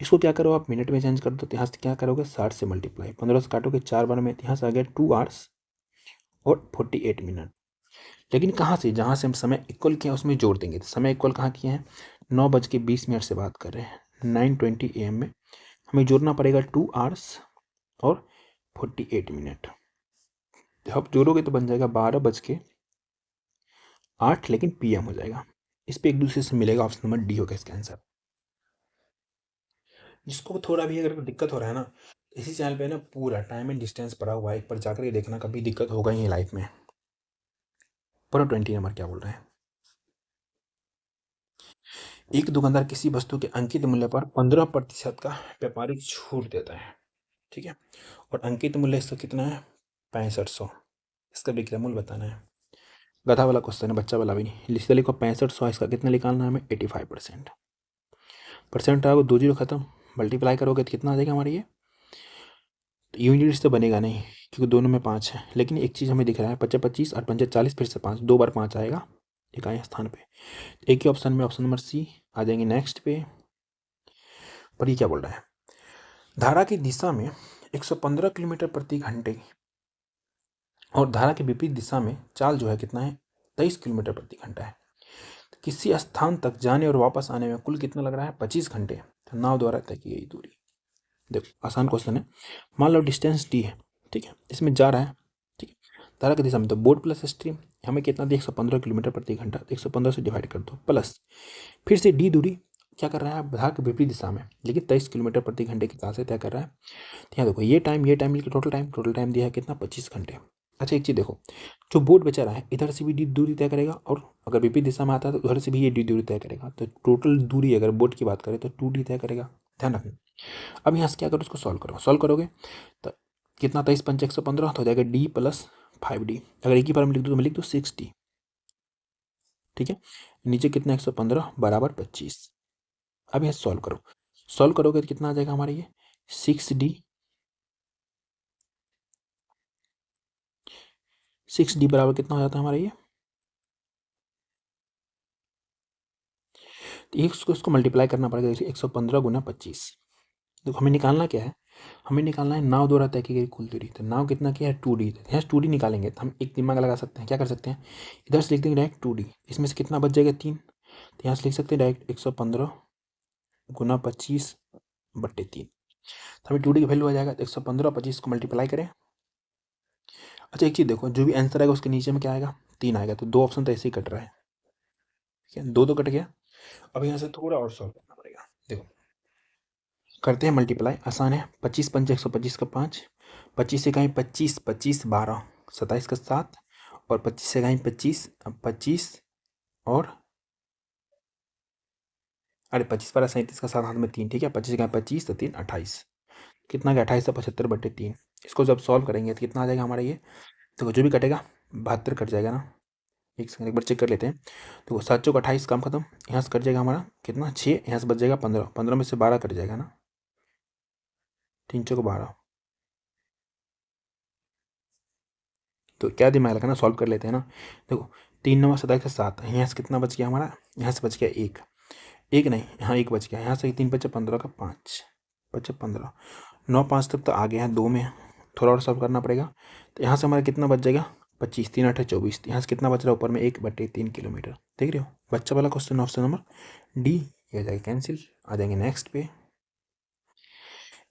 इसको क्या करो आप मिनट में चेंज कर दो, तो यहाँ से क्या करोगे 60 से मल्टीप्लाई, 15 से काटोगे 4 बार में, यहाँ से आ गया 2 आवर्स और 48 मिनट। लेकिन कहाँ से, जहाँ से हम समय इक्वल किया उसमें जोड़ देंगे, तो समय इक्वल कहाँ किए हैं, 9:20 से बात कर रहे हैं, 9:20 AM में हमें जोड़ना पड़ेगा 2 आवर्स और 48 मिनट। अब जोड़ोगे तो बन जाएगा 12:08, लेकिन PM हो जाएगा। इस पे एक दूसरे से मिलेगा, ऑप्शन नंबर डी होगा इसका आंसर। जिसको थोड़ा भी अगर दिक्कत हो रहा है ना, इसी चैनल पे ना पूरा टाइम एंड डिस्टेंस पड़ा हुआ है, एक बार जाकर के देखना, कभी दिक्कत होगा ही लाइफ में। पर 20 नंबर क्या बोल रहे हैं, एक दुकानदार किसी वस्तु के अंकित मूल्य पर 15% का व्यापारिक छूट देता है, ठीक है, और अंकित मूल्य इसका कितना है 6500, इसका विक्रय मूल्य बताना है। गधा वाला क्वेश्चन है, बच्चा वाला भी नहीं, लिखते लिखो 6500, इसका कितना निकालना है हमें 85%। परसेंट आओ 2 जीरो खत्म, मल्टीप्लाई करोगे तो कितना आ जाएगा हमारे ये, तो यूनिट्स तो बनेगा नहीं क्योंकि दोनों में 5 है, लेकिन एक चीज़ हमें दिख रहा है 25 और 40, फिर से 5, 2 बार 5 आएगा इकाई स्थान पे, एक ही ऑप्शन में, ऑप्शन नंबर सी आ जाएंगे नेक्स्ट पे। पर ये क्या बोल रहा है, धारा की दिशा में 115 किलोमीटर प्रति घंटे और धारा के विपरीत दिशा में चाल जो है कितना है 23 किलोमीटर प्रति घंटा है, तो किसी स्थान तक जाने और वापस आने में कुल कितना लग रहा है 25 घंटे, तो नाव द्वारा तय की गई दूरी। देखो आसान क्वेश्चन है, मान लो डिस्टेंस डी है, ठीक है, इसमें जा रहा है, ठीक है, धारा की दिशा में, तो बोट प्लस स्ट्रीम हमें कितना दी 115 किलोमीटर प्रति घंटा, 115 से डिवाइड कर दो, प्लस फिर से डी दूरी क्या कर रहा है, धारा के विपरीत दिशा में, लेकिन 23 किलोमीटर प्रति घंटे की दिशा से तय कर रहा है। तो यहाँ देखो ये टाइम मिलकर टोटल टाइम दिया है कितना 25 घंटे। अच्छा एक चीज़ देखो, जो बोट बचा रहा है इधर से भी डी दूरी तय करेगा, और अगर विपरीत दिशा में आता है तो उधर से भी ये डी दूरी तय करेगा, तो टोटल दूरी अगर बोट की बात करें तो 2D तय करेगा, ध्यान रखना। अब यहाँ से क्या करो, इसको सॉल्व करोगे तो कितना 23 पंच 115, तो हो जाएगा डी प्लस 5D, अगर एक ही बार में लिख दूँ तो मैं लिख दूँ 6D, ठीक है, नीचे कितना 115 बराबर 25। अब यहाँ सॉल्व करोगे तो कितना आ जाएगा हमारे ये 6D बराबर कितना हो जाता है हमारा ये, तो इसको मल्टीप्लाई करना पड़ेगा, जैसे 115 गुना 25। देखो हमें निकालना क्या है, हमें निकालना है नाव द्वारा तय की गई कुल दूरी, तो नाव कितना किया है 2D, यहाँ 2D निकालेंगे तो हम एक दिमाग लगा सकते हैं, क्या कर सकते हैं, इधर से लिख देंगे डायरेक्ट 2D, इसमें से कितना बच जाएगा 3, तो यहाँ से लिख सकते हैं डायरेक्ट 115 गुना 25 बट्टे 3, तो हमें 2D की वैल्यू आ जाएगा, तो 115 25 को मल्टीप्लाई करें। अच्छा एक चीज़ देखो, जो भी आंसर आएगा उसके नीचे में क्या आएगा 3 आएगा, तो 2 ऑप्शन तो ऐसे ही कट रहा है, ठीक है, 2 कट गया। अब यहाँ से थोड़ा और सॉल्व करना पड़ेगा, देखो करते हैं मल्टीप्लाई, आसान है, 25 पंच 125 का 5, 25 से कहीं 25 25 12 27 का 7, और 25 से कहीं 25 25 और अरे 25 12 37 का 7 हाथ में 3, ठीक है, 25 से कहीं 25 तो 3 28, कितना गया 28 से 75 बटे 3। इसको जब सॉल्व करेंगे तो कितना आ जाएगा हमारा ये, तो जो भी कटेगा 72 कट जाएगा ना, एक सेकंड एक बार चेक कर लेते हैं, तो 7 चौक 28 काम खत्म, यहाँ से कट जाएगा हमारा कितना 6, यहाँ से बच जाएगा 15, 15 में से 12 कट जाएगा ना, 3 चौक 12, तो क्या दिमाग लगाना, सॉल्व कर लेते हैं ना। देखो 3 9 27 का 7, यहाँ से कितना बच गया हमारा, यहाँ से बच गया एक नहीं, यहाँ एक बच गया, यहाँ से 3 बचे 15 का 5 बचे 15, 9 5 तक तो आ गया है, 2 में थोड़ा और सॉल्व करना पड़ेगा, तो यहाँ से हमारा कितना बच जाएगा 25, 3 8 24, यहाँ से कितना बच रहा है ऊपर में 1/3 किलोमीटर, देख रहे हो बच्चा वाला क्वेश्चन, ऑप्शन नंबर डी ये आ जाएगा कैंसिल। आ जाएंगे नेक्स्ट पे,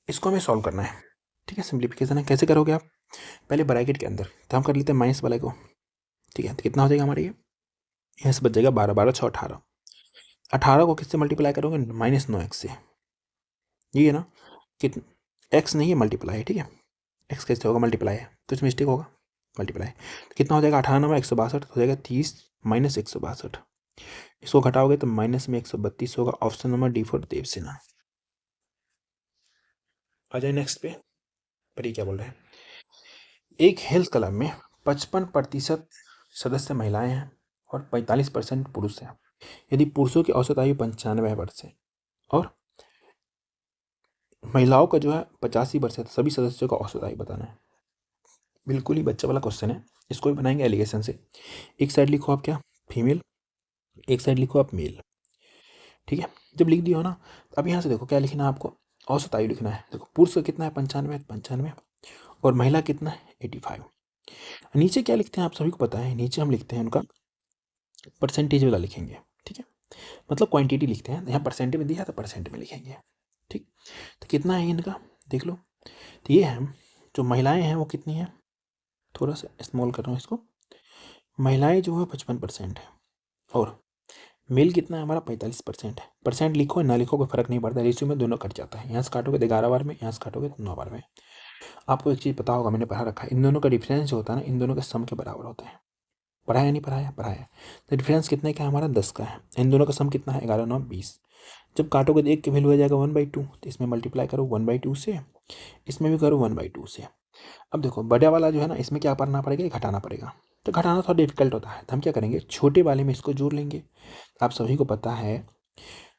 इसको हमें सॉल्व करना है, ठीक है, सिंप्लीफिकेशन है, कैसे करोगे आप, पहले ब्रैकेट के अंदर तो हम कर लेते हैं माइनस वाले को, ठीक है, तो कितना हो जाएगा हमारे ये, यहाँ से बच जाएगा 12 12 6 18, 18 को किससे मल्टीप्लाई करोगे -9x से, ये है ना, कित एक्स नहीं है, मल्टीप्लाई है, ठीक है। एक्स कैसे होगा, मल्टीप्लाई है, तो इसमें मिस्टेक होगा, मल्टीप्लाई। तो कितना हो जाएगा, 98 162 हो जाएगा 30 माइनस 162। इसको घटाओगे तो माइनस में 132 होगा। Option number D for Devsena. आ जाए नेक्स्ट पे। पर ये क्या बोल रहे हैं, एक हेल्थ क्लब में 55% सदस्य महिलाएं हैं और 45% पुरुष हैं। यदि पुरुषों की औसत आयु 95 वर्ष है और महिलाओं का जो है 85 वर्ष है, तो सभी सदस्यों का औसत आयु बताना है। बिल्कुल ही बच्चा वाला क्वेश्चन है, इसको भी बनाएंगे एलिगेशन से। एक साइड लिखो आप क्या, फीमेल, एक साइड लिखो आप मेल, ठीक है। जब लिख दिया हो ना, अब यहाँ से देखो क्या लिखना है आपको, औसत आयु लिखना है। देखो पुरुष का कितना है, 95, और महिला कितना है, 85। नीचे क्या लिखते हैं आप सभी को पता है, नीचे हम लिखते हैं उनका परसेंटेज वाला लिखेंगे, ठीक है। मतलब क्वांटिटी लिखते हैं, यहाँ परसेंट में दिया तो परसेंट में लिखेंगे, ठीक। तो कितना है इनका, देख लो। तो ये है, जो महिलाएं हैं वो कितनी है, थोड़ा सा स्मॉल कर रहा हूँ इसको। महिलाएं जो है 55% है और मेल कितना है हमारा, 45% है। परसेंट लिखो ना लिखो कोई फर्क नहीं पड़ता, रेशियो में दोनों कट जाता है। यहाँ से काटोगे तो 11 बार में, यहाँ से काटोगे तो 9 बार में। आपको एक चीज़ पता होगा, मैंने पढ़ा रखा है, इन दोनों का डिफरेंस जो होता है ना, इन दोनों के सम के बराबर होता है। पढ़ाया नहीं पढ़ाया, पढ़ाया। तो डिफरेंस कितने का है हमारा, 10 का है। इन दोनों का सम कितना है, 11 9 20। जब काटोगे तो एक की वैल्यू आ जाएगा 1/2, तो इसमें मल्टीप्लाई करो 1/2 से, इसमें भी करो 1/2 से। अब देखो बड़ा वाला जो है ना, इसमें क्या करना पड़ेगा, घटाना पड़ेगा। तो घटाना थोड़ा डिफिकल्ट होता है, तो हम क्या करेंगे, छोटे वाले में इसको जोड़ लेंगे। आप सभी को पता है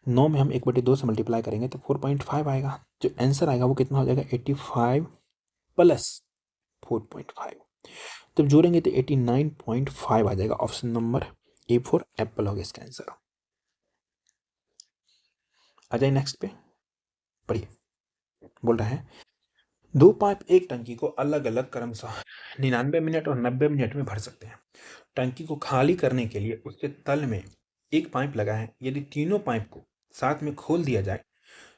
9 में हम 1/2 से मल्टीप्लाई करेंगे तो 4.5 आएगा। जो आंसर आएगा वो कितना हो जाएगा, 85 प्लस 4.5। जब जोड़ेंगे तो 89.5 आ जाएगा। Option number A for Apple होगा इसका आंसर। आ जाए नेक्स्ट पे, पढ़िए। बोल रहा है, दो पाइप एक टंकी को अलग अलग क्रमशः 99 मिनट और 90 मिनट में भर सकते हैं। टंकी को खाली करने के लिए उसके तल में एक पाइप लगा है। यदि तीनों पाइप को साथ में खोल दिया जाए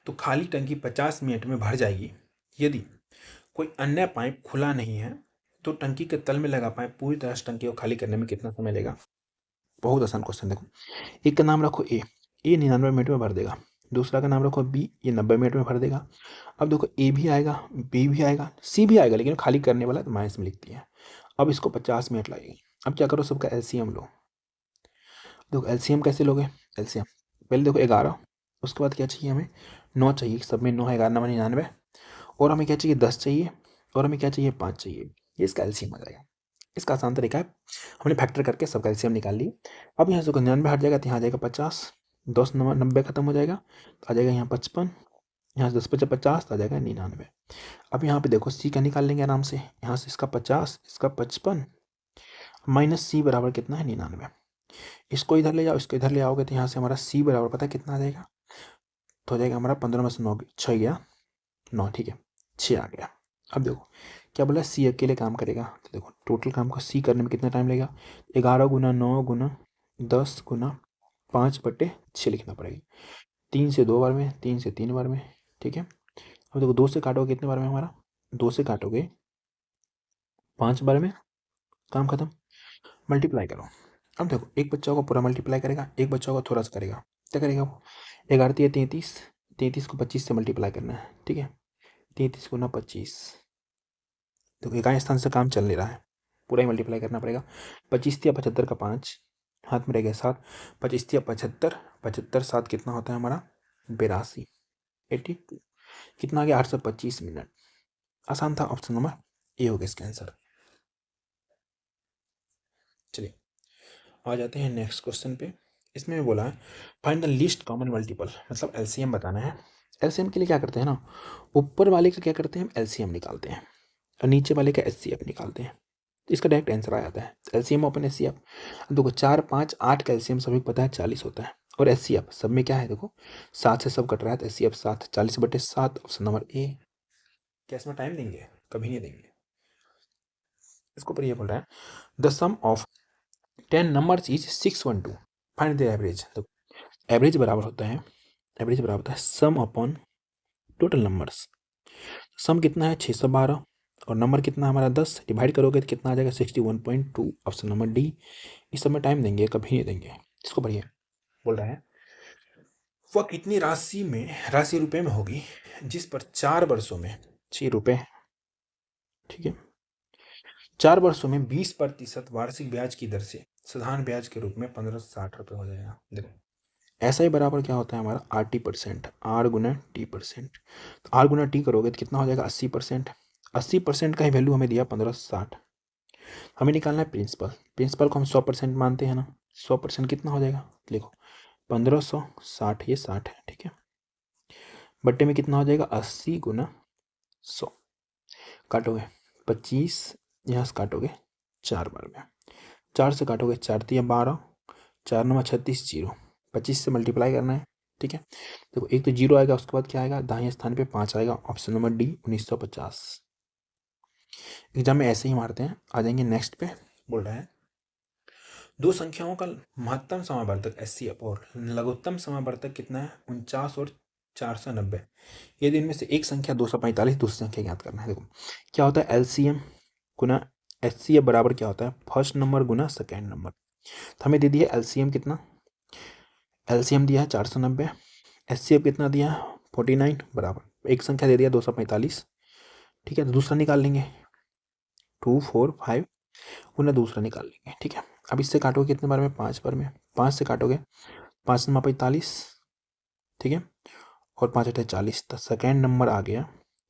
तो खाली टंकी 50 मिनट में भर जाएगी। यदि कोई अन्य पाइप खुला नहीं है तो टंकी के तल में लगा पाइप पूरी तरह से टंकी को खाली करने में कितना समय लेगा। बहुत आसान क्वेश्चन। देखो, एक का नाम रखो ए, 99 मिनट में भर देगा। दूसरा का नाम रखो बी, ये 90 मिनट में भर देगा। अब देखो ए भी आएगा, बी भी आएगा, सी भी आएगा, लेकिन खाली करने वाला तो माइनस में लिख दिया। अब इसको 50 मिनट लगेगी। अब क्या करो, सबका एलसीएम लो। देखो एलसीएम कैसे लोगे, एलसीएम पहले देखो 11, उसके बाद क्या चाहिए हमें, 9 चाहिए। सब में 9 है, 11 9 99, और हमें क्या चाहिए, 10 चाहिए, और हमें क्या चाहिए, 5 चाहिए। ये इसका एलसीएम आ जाएगा। इसका आसान तरीका है, हमने फैक्टर करके सबका एलसीएम निकाल लिए। अब यहाँ से 99 हट जाएगा तो यहाँ आ जाएगा 50, 10 90 खत्म हो जाएगा तो आ जाएगा यहाँ 55, यहाँ से 10 50 50 तो आ जाएगा 99। अब यहाँ पे देखो सी का निकाल लेंगे आराम से। यहाँ से इसका 50, इसका 55 माइनस सी बराबर कितना है, 99। इसको इधर ले जाओ, इसको इधर ले आओगे तो यहाँ से हमारा सी बराबर पता है कितना आ जाएगा, तो हो जाएगा हमारा 15 में से 9 6 गया 9, ठीक है 6 आ गया। अब देखो क्या बोला, सी अकेले काम करेगा। तो देखो टोटल काम को सी करने में कितना टाइम लगेगा, 11 गुना 9 गुना 10 गुना 5/6 लिखना पड़ेगा। 3 से 2 बार में, 3 से 3 बार में, ठीक है। अब देखो 2 से काटोगे कितने बार में हमारा, 2 से काटोगे 5 बार में, काम खत्म। मल्टीप्लाई करो। अब देखो एक बच्चा को पूरा मल्टीप्लाई करेगा, एक बच्चा को थोड़ा सा करेगा। क्या करेगा वो, 11 3 33, 33 को 25 से मल्टीप्लाई करना है, ठीक है। 33 गुना 25, तो इकाई स्थान से काम चल नहीं रहा है, पूरा ही मल्टीप्लाई करना पड़ेगा। 25 या 75 का 5 हाथ में रह गया 7, 25 या 75, 75 7 कितना होता है हमारा, 82, 82 कितना आ गया, 825 मिनट। आसान था, ऑप्शन नंबर ए हो गया इसका आंसर। चलिए आ जाते हैं नेक्स्ट क्वेश्चन पे। इसमें बोला है find the least common multiple, मतलब एलसीएम बताना है। एलसीएम के लिए क्या करते हैं ना, ऊपर वाले का क्या करते हैं, एलसीएम निकालते हैं और नीचे वाले का एचसीएफ निकालते हैं, तो इसका डायरेक्ट आंसर आ जाता है। LCM open HCF. देखो 4 5 8 का एलसीएम सभी को पता है 40 होता है, और एचसीएफ सब में क्या है, देखो 7 से सब कट रहा है तो एचसीएफ 7, 40/7। Option number A. क्या इसमें टाइम देंगे, कभी नहीं देंगे। इसको पर ये बोल रहा है the sum of 10 numbers is 612, find the average. तो एवरेज बराबर होता है, एवरेज बराबर होता है sum upon total numbers. Sum कितना है 612, और नंबर कितना है हमारा 10, डिवाइड करोगे तो कितना आ जाएगा 61.2। Option number D. इस समय टाइम देंगे, कभी नहीं देंगे। इसको पढ़िए। बोल रहा है वह कितनी राशि रुपए में होगी जिस पर 4 वर्षों में 6 रुपए, ठीक है, 4 वर्षों में 20% वार्षिक ब्याज की दर से साधारण ब्याज के रूप में 1560 रुपये हो जाएगा। देखो ऐसा ही बराबर क्या होता है हमारा RT%, R गुना T%। तो R गुना T करोगे तो कितना हो जाएगा 80%। 80% का ही वैल्यू हमें दिया 1560। हमें निकालना है प्रिंसिपल को हम 100% मानते हैं ना। 100% कितना हो जाएगा, लिखो 1560, ये 60 है, ठीक है, बट्टे में कितना हो जाएगा 80 गुना 100, काटोगे 25, यहाँ से काटोगे 4 बार में, 4 से काटोगे 4 तिया 12, 4 9 36, 0, 25 से मल्टीप्लाई करना है, ठीक है। देखो एक तो 0 आएगा, उसके बाद क्या आएगा, दाहिने स्थान पे 5 आएगा, ऑप्शन नंबर डी 1950। एग्जाम में ऐसे ही मारते हैं। आ जाएंगे नेक्स्ट पे। बोल रहा है दो संख्याओं का महत्तम समावर्तक HCF और लघुत्तम समावर्तक कितना है 49 और 490। यदि इनमें से एक संख्या 245, दूसरी संख्या ज्ञात करना है। देखो क्या होता है LCM गुना HCF बराबर क्या होता है फर्स्ट नंबर गुना सेकेंड नंबर। तो हमें दे दिया LCM कितना, LCM दिया है 490, HCF कितना दिया है 49 बराबर एक संख्या दे दिया 245, ठीक है। तो दूसरा निकाल लेंगे 2 4 5 गुना दूसरा निकाल लेंगे, ठीक है। अब इससे काटोगे कितने बार में 5 बार में, 5 से काटोगे 5 9 45, ठीक है, और 5 8 40, तो सेकेंड नंबर आ गया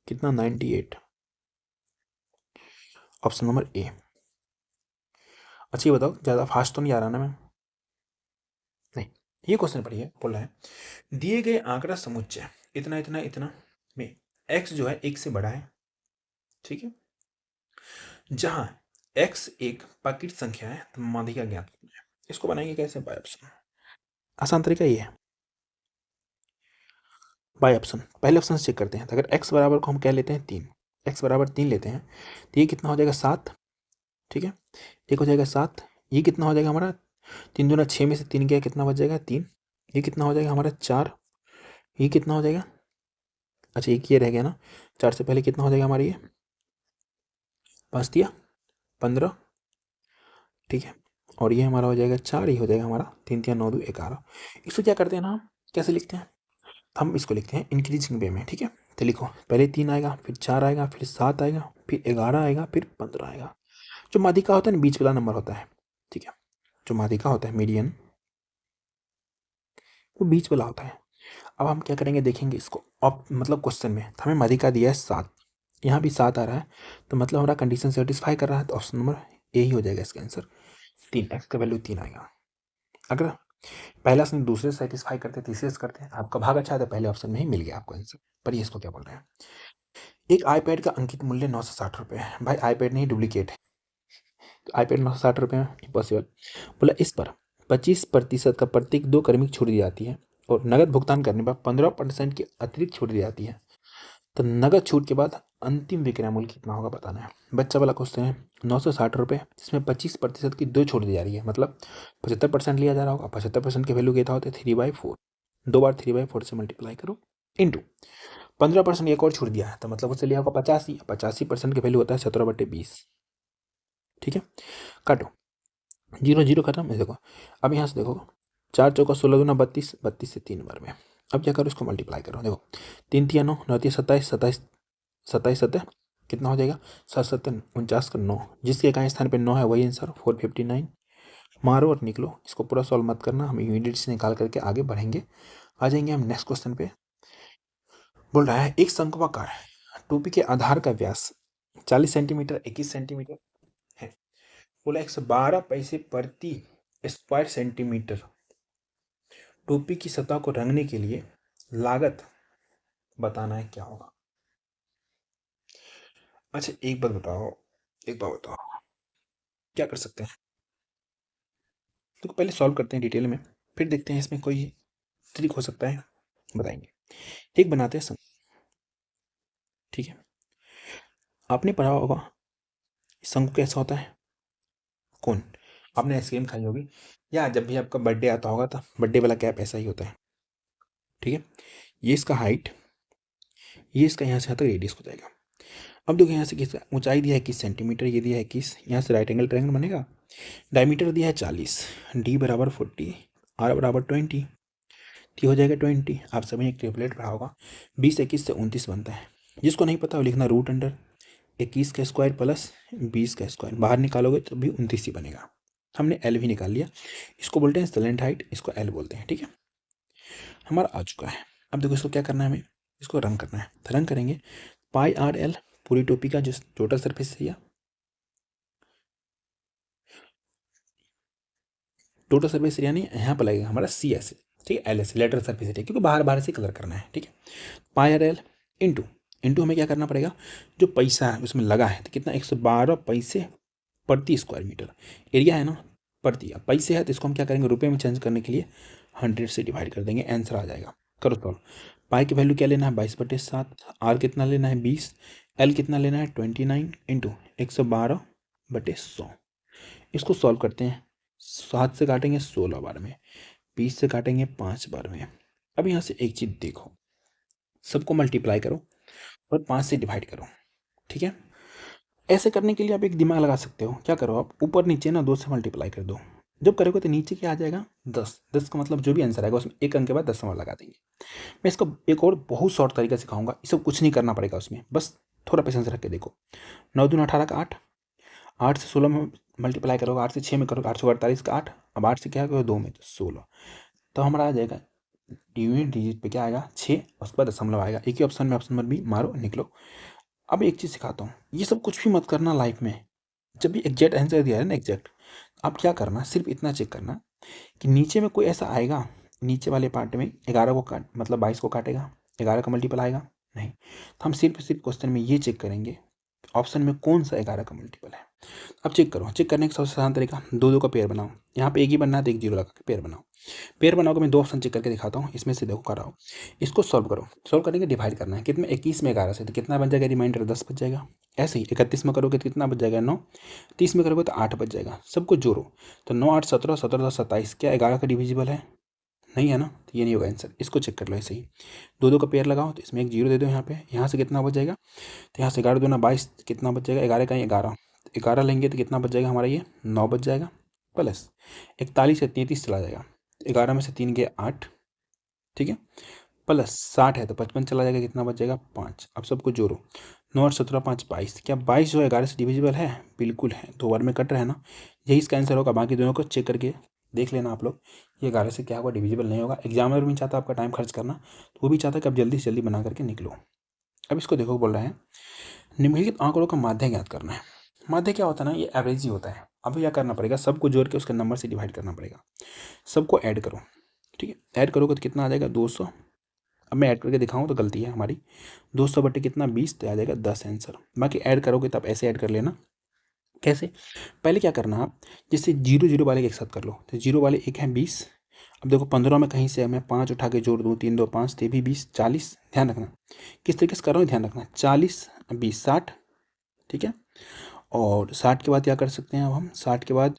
कितना 98, ऑप्शन नंबर ए। अच्छा ये बताओ ज़्यादा फास्ट तो नहीं आ रहा ना मैं, नहीं। ये क्वेश्चन पढ़िए, बोला है दिए गए आंकड़ा समुच्चय इतना इतना इतना में x जो है 1 से बड़ा है, ठीक है, जहां x एक पाकिट संख्या है तो माध्यिका ज्ञात करना है। इसको बनाएंगे कैसे, बाय ऑप्शन। आसान तरीका ये है, बाय ऑप्शन। पहले ऑप्शन से चेक करते हैं, तो अगर x बराबर को हम क्या लेते हैं 3, x बराबर 3 लेते हैं तो ये कितना हो जाएगा 7, ठीक है, एक हो जाएगा 7, ये कितना हो जाएगा हमारा 3 दूना 6 में से 3 गया कितना बच जाएगा 3, ये कितना हो जाएगा हमारा 4, ये कितना हो जाएगा, अच्छा एक ये रह गया ना, 4 से पहले कितना हो जाएगा हमारा ये 5 दिया 15, ठीक है, और ये हमारा हो जाएगा 4, ये हो जाएगा हमारा 3 3 9 2 11। इसको क्या करते हैं ना हम कैसे लिखते हैं, हम इसको लिखते हैं इंक्रीजिंग वे में, ठीक है। तो लिखो पहले 3 आएगा, फिर 4 आएगा, फिर 7 आएगा, फिर 11 आएगा, फिर 15 आएगा। जो माध्यिका होता है ना बीच वाला नंबर होता है, ठीक है, जो माध्यिका होता है मीडियन वो बीच वाला होता है। अब हम क्या करेंगे देखेंगे इसको, अब मतलब क्वेश्चन में हमें माध्यिका दिया है 7, यहाँ भी 7 आ रहा है, तो मतलब हमारा कंडीशन सेटिस्फाई कर रहा है, तो ऑप्शन नंबर ए ही हो जाएगा इसका आंसर। 3 x का वैल्यू 3 आएगा। अगर पहला ऑप्शन दूसरे से सेटिस्फाई करते तीसरे से करते हैं, आपका भाग अच्छा है तो पहले ऑप्शन में ही मिल गया आपको आंसर। पर ये इसको क्या बोल रहे हैं, एक आईपैड का अंकित मूल्य 960 रुपये है। भाई आईपैड नहीं डुप्लीकेट है, तो आईपैड 960 रुपये में इम्पॉसिबल। बोला इस पर 25% का प्रत्येक 2 क्रमिक छूट दी जाती है और नगद भुगतान करने पर 15% की अतिरिक्त छूट दी जाती है। तो नगद छूट के बाद अंतिम विक्रय मूल्य कितना होगा बताना है। बच्चा वाला क्वेश्चन है 960 रुपये, जिसमें 25% की 2 छूट दी जा रही है, मतलब 75% लिया जा रहा होगा। 75% की वैल्यू कितना होता है 3/4, 2 बार 3/4 से मल्टीप्लाई करो इंटू 15% एक और छूट दिया है, तो मतलब उससे लिया होगा 85, 85% की वैल्यू होता है 17/20, ठीक है। काटो 0 0 खत्म है। देखो अब यहाँ से देखो 4 चौका 16 दूना 32, 32 से 3 बार में। अब क्या करो इसको मल्टीप्लाई करो, देखो 3 3 9 9 27, 27 27 7 कितना हो जाएगा 7 7 49 का 9, जिसके इकाई स्थान पे 9 है वही आंसर 459। मारो और निकलो, इसको पूरा सॉल्व मत करना, हम यूनिट से निकाल करके आगे बढ़ेंगे। आ जाएंगे हम नेक्स्ट क्वेश्चन पे। बोल रहा है एक शंक्वाकार टोपी के आधार का व्यास 40 सेंटीमीटर 21 सेंटीमीटर है। बोला 112 पैसे प्रति स्क्वायर सेंटीमीटर टोपी की सतह को रंगने के लिए लागत बताना है, क्या होगा। अच्छा एक बात बताओ, क्या कर सकते हैं, तो पहले सॉल्व करते हैं डिटेल में, फिर देखते हैं इसमें कोई ट्रिक हो सकता है, बताएंगे। एक बनाते हैं शंकु, ठीक है। आपने पढ़ा होगा शंकु कैसा होता है, कौन, आपने आइसक्रीम खाई होगी या जब भी आपका बर्थडे आता होगा तो बर्थडे वाला कैप ऐसा ही होता है, ठीक है। ये इसका हाइट, ये इसका यहाँ से यहाँ तक रेडियस हो जाएगा। अब देखो यहाँ से किस ऊंचाई दिया है 21 सेंटीमीटर, ये दिया है 21, यहाँ से राइट एंगल ट्रायंगल बनेगा। डायमीटर दिया है 40, डी बराबर 40, आर बराबर 20, ये हो जाएगा 20। आप सभी ने एक ट्रिपलेट पढ़ा होगा, 20 21 से 29 बनता है। जिसको नहीं पता वो लिखना रूट अंडर 21 का स्क्वायर प्लस 20 का स्क्वायर, बाहर निकालोगे तो भी 29 ही बनेगा। हमने एल भी निकाल लिया। इसको बोलते हैं स्लेंट हाइट, इसको एल बोलते हैं। ठीक है, हमारा आ चुका है। अब देखो इसको क्या करना है, हमें इसको रन करना है। तो रन करेंगे पाई आर एल पूरी टोपी का जो total surface area, total surface area नहीं, यहाँ पर लगेगा हमारा सी एस, ठीक है, L S lateral surface area, क्योंकि बाहर बाहर से कलर करना है। ठीक है, pi R L into into हमें क्या करना पड़ेगा, जो पैसा है उसमें लगा है तो कितना 112 पैसे प्रति स्क्वायर मीटर एरिया है ना, प्रति। अब पैसे है तो इसको हम क्या करेंगे, रुपये में चेंज करने के लिए 100 से डिवाइड कर देंगे, आंसर आ जाएगा। करो सॉल्व। पाई की वैल्यू क्या लेना है 22/7, आर कितना लेना है 20, एल कितना लेना है 29 इंटू 112/100। इसको सॉल्व करते हैं। 7 से काटेंगे 16 बार में, 20 से काटेंगे 5 बार में। अब यहाँ से एक चीज़ देखो, सबको मल्टीप्लाई करो और 5 से डिवाइड करो। ठीक है, ऐसे करने के लिए आप एक दिमाग लगा सकते हो। क्या करो, आप ऊपर नीचे ना 2 से मल्टीप्लाई कर दो। जब करोगे तो नीचे क्या आ जाएगा 10। 10 का मतलब जो भी आंसर आएगा उसमें एक अंक के बाद 10 लगा देंगे। मैं इसका एक और बहुत शॉर्ट तरीका सिखाऊंगा, इसको कुछ नहीं करना पड़ेगा उसमें, बस थोड़ा पेशेंस रख के देखो। 9 दूनी 18 का 8, 8 से 16 में मल्टीप्लाई करोगे, 8 से 6 में करोगे 8 से 48 का 8, अब 8 से क्या करोगे 2 में तो 16। तो हमारा आ जाएगा यूनिट डिजिट पे क्या आएगा 6, उसके बाद दशमलव आएगा। एक ही ऑप्शन में, ऑप्शन नंबर बी मारो निकलो। अब एक चीज़ सिखाता हूँ, ये सब कुछ भी मत करना लाइफ में। जब भी एग्जैक्ट आंसर दिया है ना, एग्जैक्ट, आप क्या करना, सिर्फ इतना चेक करना कि नीचे में कोई ऐसा आएगा, नीचे वाले पार्ट में 11 को काट मतलब 22 को काटेगा, 11 का मल्टीपल आएगा नहीं। तो हम सिर्फ क्वेश्चन में ये चेक करेंगे ऑप्शन में कौन सा 11 का मल्टीपल है। अब चेक करो, चेक करने का सबसे आसान तरीका, दो दो का पेयर बनाओ। यहाँ पे एक ही बनना है तो एक जीरो लगा के पेयर बनाओ। पेयर बनाओगे, मैं 2 ऑप्शन चेक करके दिखाता हूँ, इसमें से देखो कराओ। इसको सॉल्व करो, सॉल्व करने के डिवाइड करना है कितना, 21 में 11 से तो कितना बच जाएगा, रिमाइंडर 10 बच जाएगा। ऐसे ही 31 में करोगे तो कितना बच जाएगा 9, 30 में करोगे तो 8 बच जाएगा। सबको जोड़ो तो 9 8 17, 17 10 27, क्या 11 का डिविजिबल है, नहीं है ना, तो ये नहीं होगा आंसर। इसको चेक कर लो ऐसे ही, दो दो का पेयर लगाओ तो इसमें एक जीरो दे दो यहाँ पे, यहाँ से कितना बच जाएगा, तो यहाँ से 11 दूना 22, कितना बच जाएगा 11 का 11, 11 लेंगे तो कितना बच जाएगा हमारा, ये 9 बच जाएगा, प्लस 41 से 33 चला जाएगा, 11 में से 3 गए 8, ठीक है, प्लस 60 है तो 55 चला जाएगा, कितना बच जाएगा 5। अब सबको जोड़ो, 9 और 17 5 22, क्या 22 जो है 11 से डिविजिबल है, बिल्कुल है, 2 बार में कट रहा है ना, यही इसका आंसर होगा। बाकी दोनों को चेक करके देख लेना आप लोग, ये 11 से क्या होगा, डिविजिबल नहीं होगा। एग्जामिनर भी नहीं चाहता आपका टाइम खर्च करना, तो वो भी चाहता है कि आप जल्दी से जल्दी बना करके निकलो। अब इसको देखो, बोल रहे हैं निम्नलिखित आंकड़ों का माध्य ज्ञात करना है। माध्य क्या होता है ना, ये एवरेज ही होता है। अब क्या करना पड़ेगा, सबको जोड़ के उसके नंबर से डिवाइड करना पड़ेगा, सबको ऐड करो। ठीक है, ऐड करोगे तो कितना आ जाएगा 200। अब मैं ऐड करके दिखाऊँ तो गलती है हमारी, 200 बटे कितना 20, तो आ जाएगा 10 आंसर। बाकी ऐड करोगे तो आप ऐसे ऐड कर लेना। कैसे, पहले क्या करना आप, जैसे जीरो जीरो वाले एक साथ कर लो, तो जीरो वाले एक है 20। अब देखो 15 में कहीं से मैं 5 उठा के जोड़ दूँ, 3 2 5, तो भी 20 40, ध्यान रखना किस तरीके से कर रहा हूँ, ध्यान रखना 40 20 60, ठीक है। और 60 के बाद क्या कर सकते हैं, अब हम 60 के बाद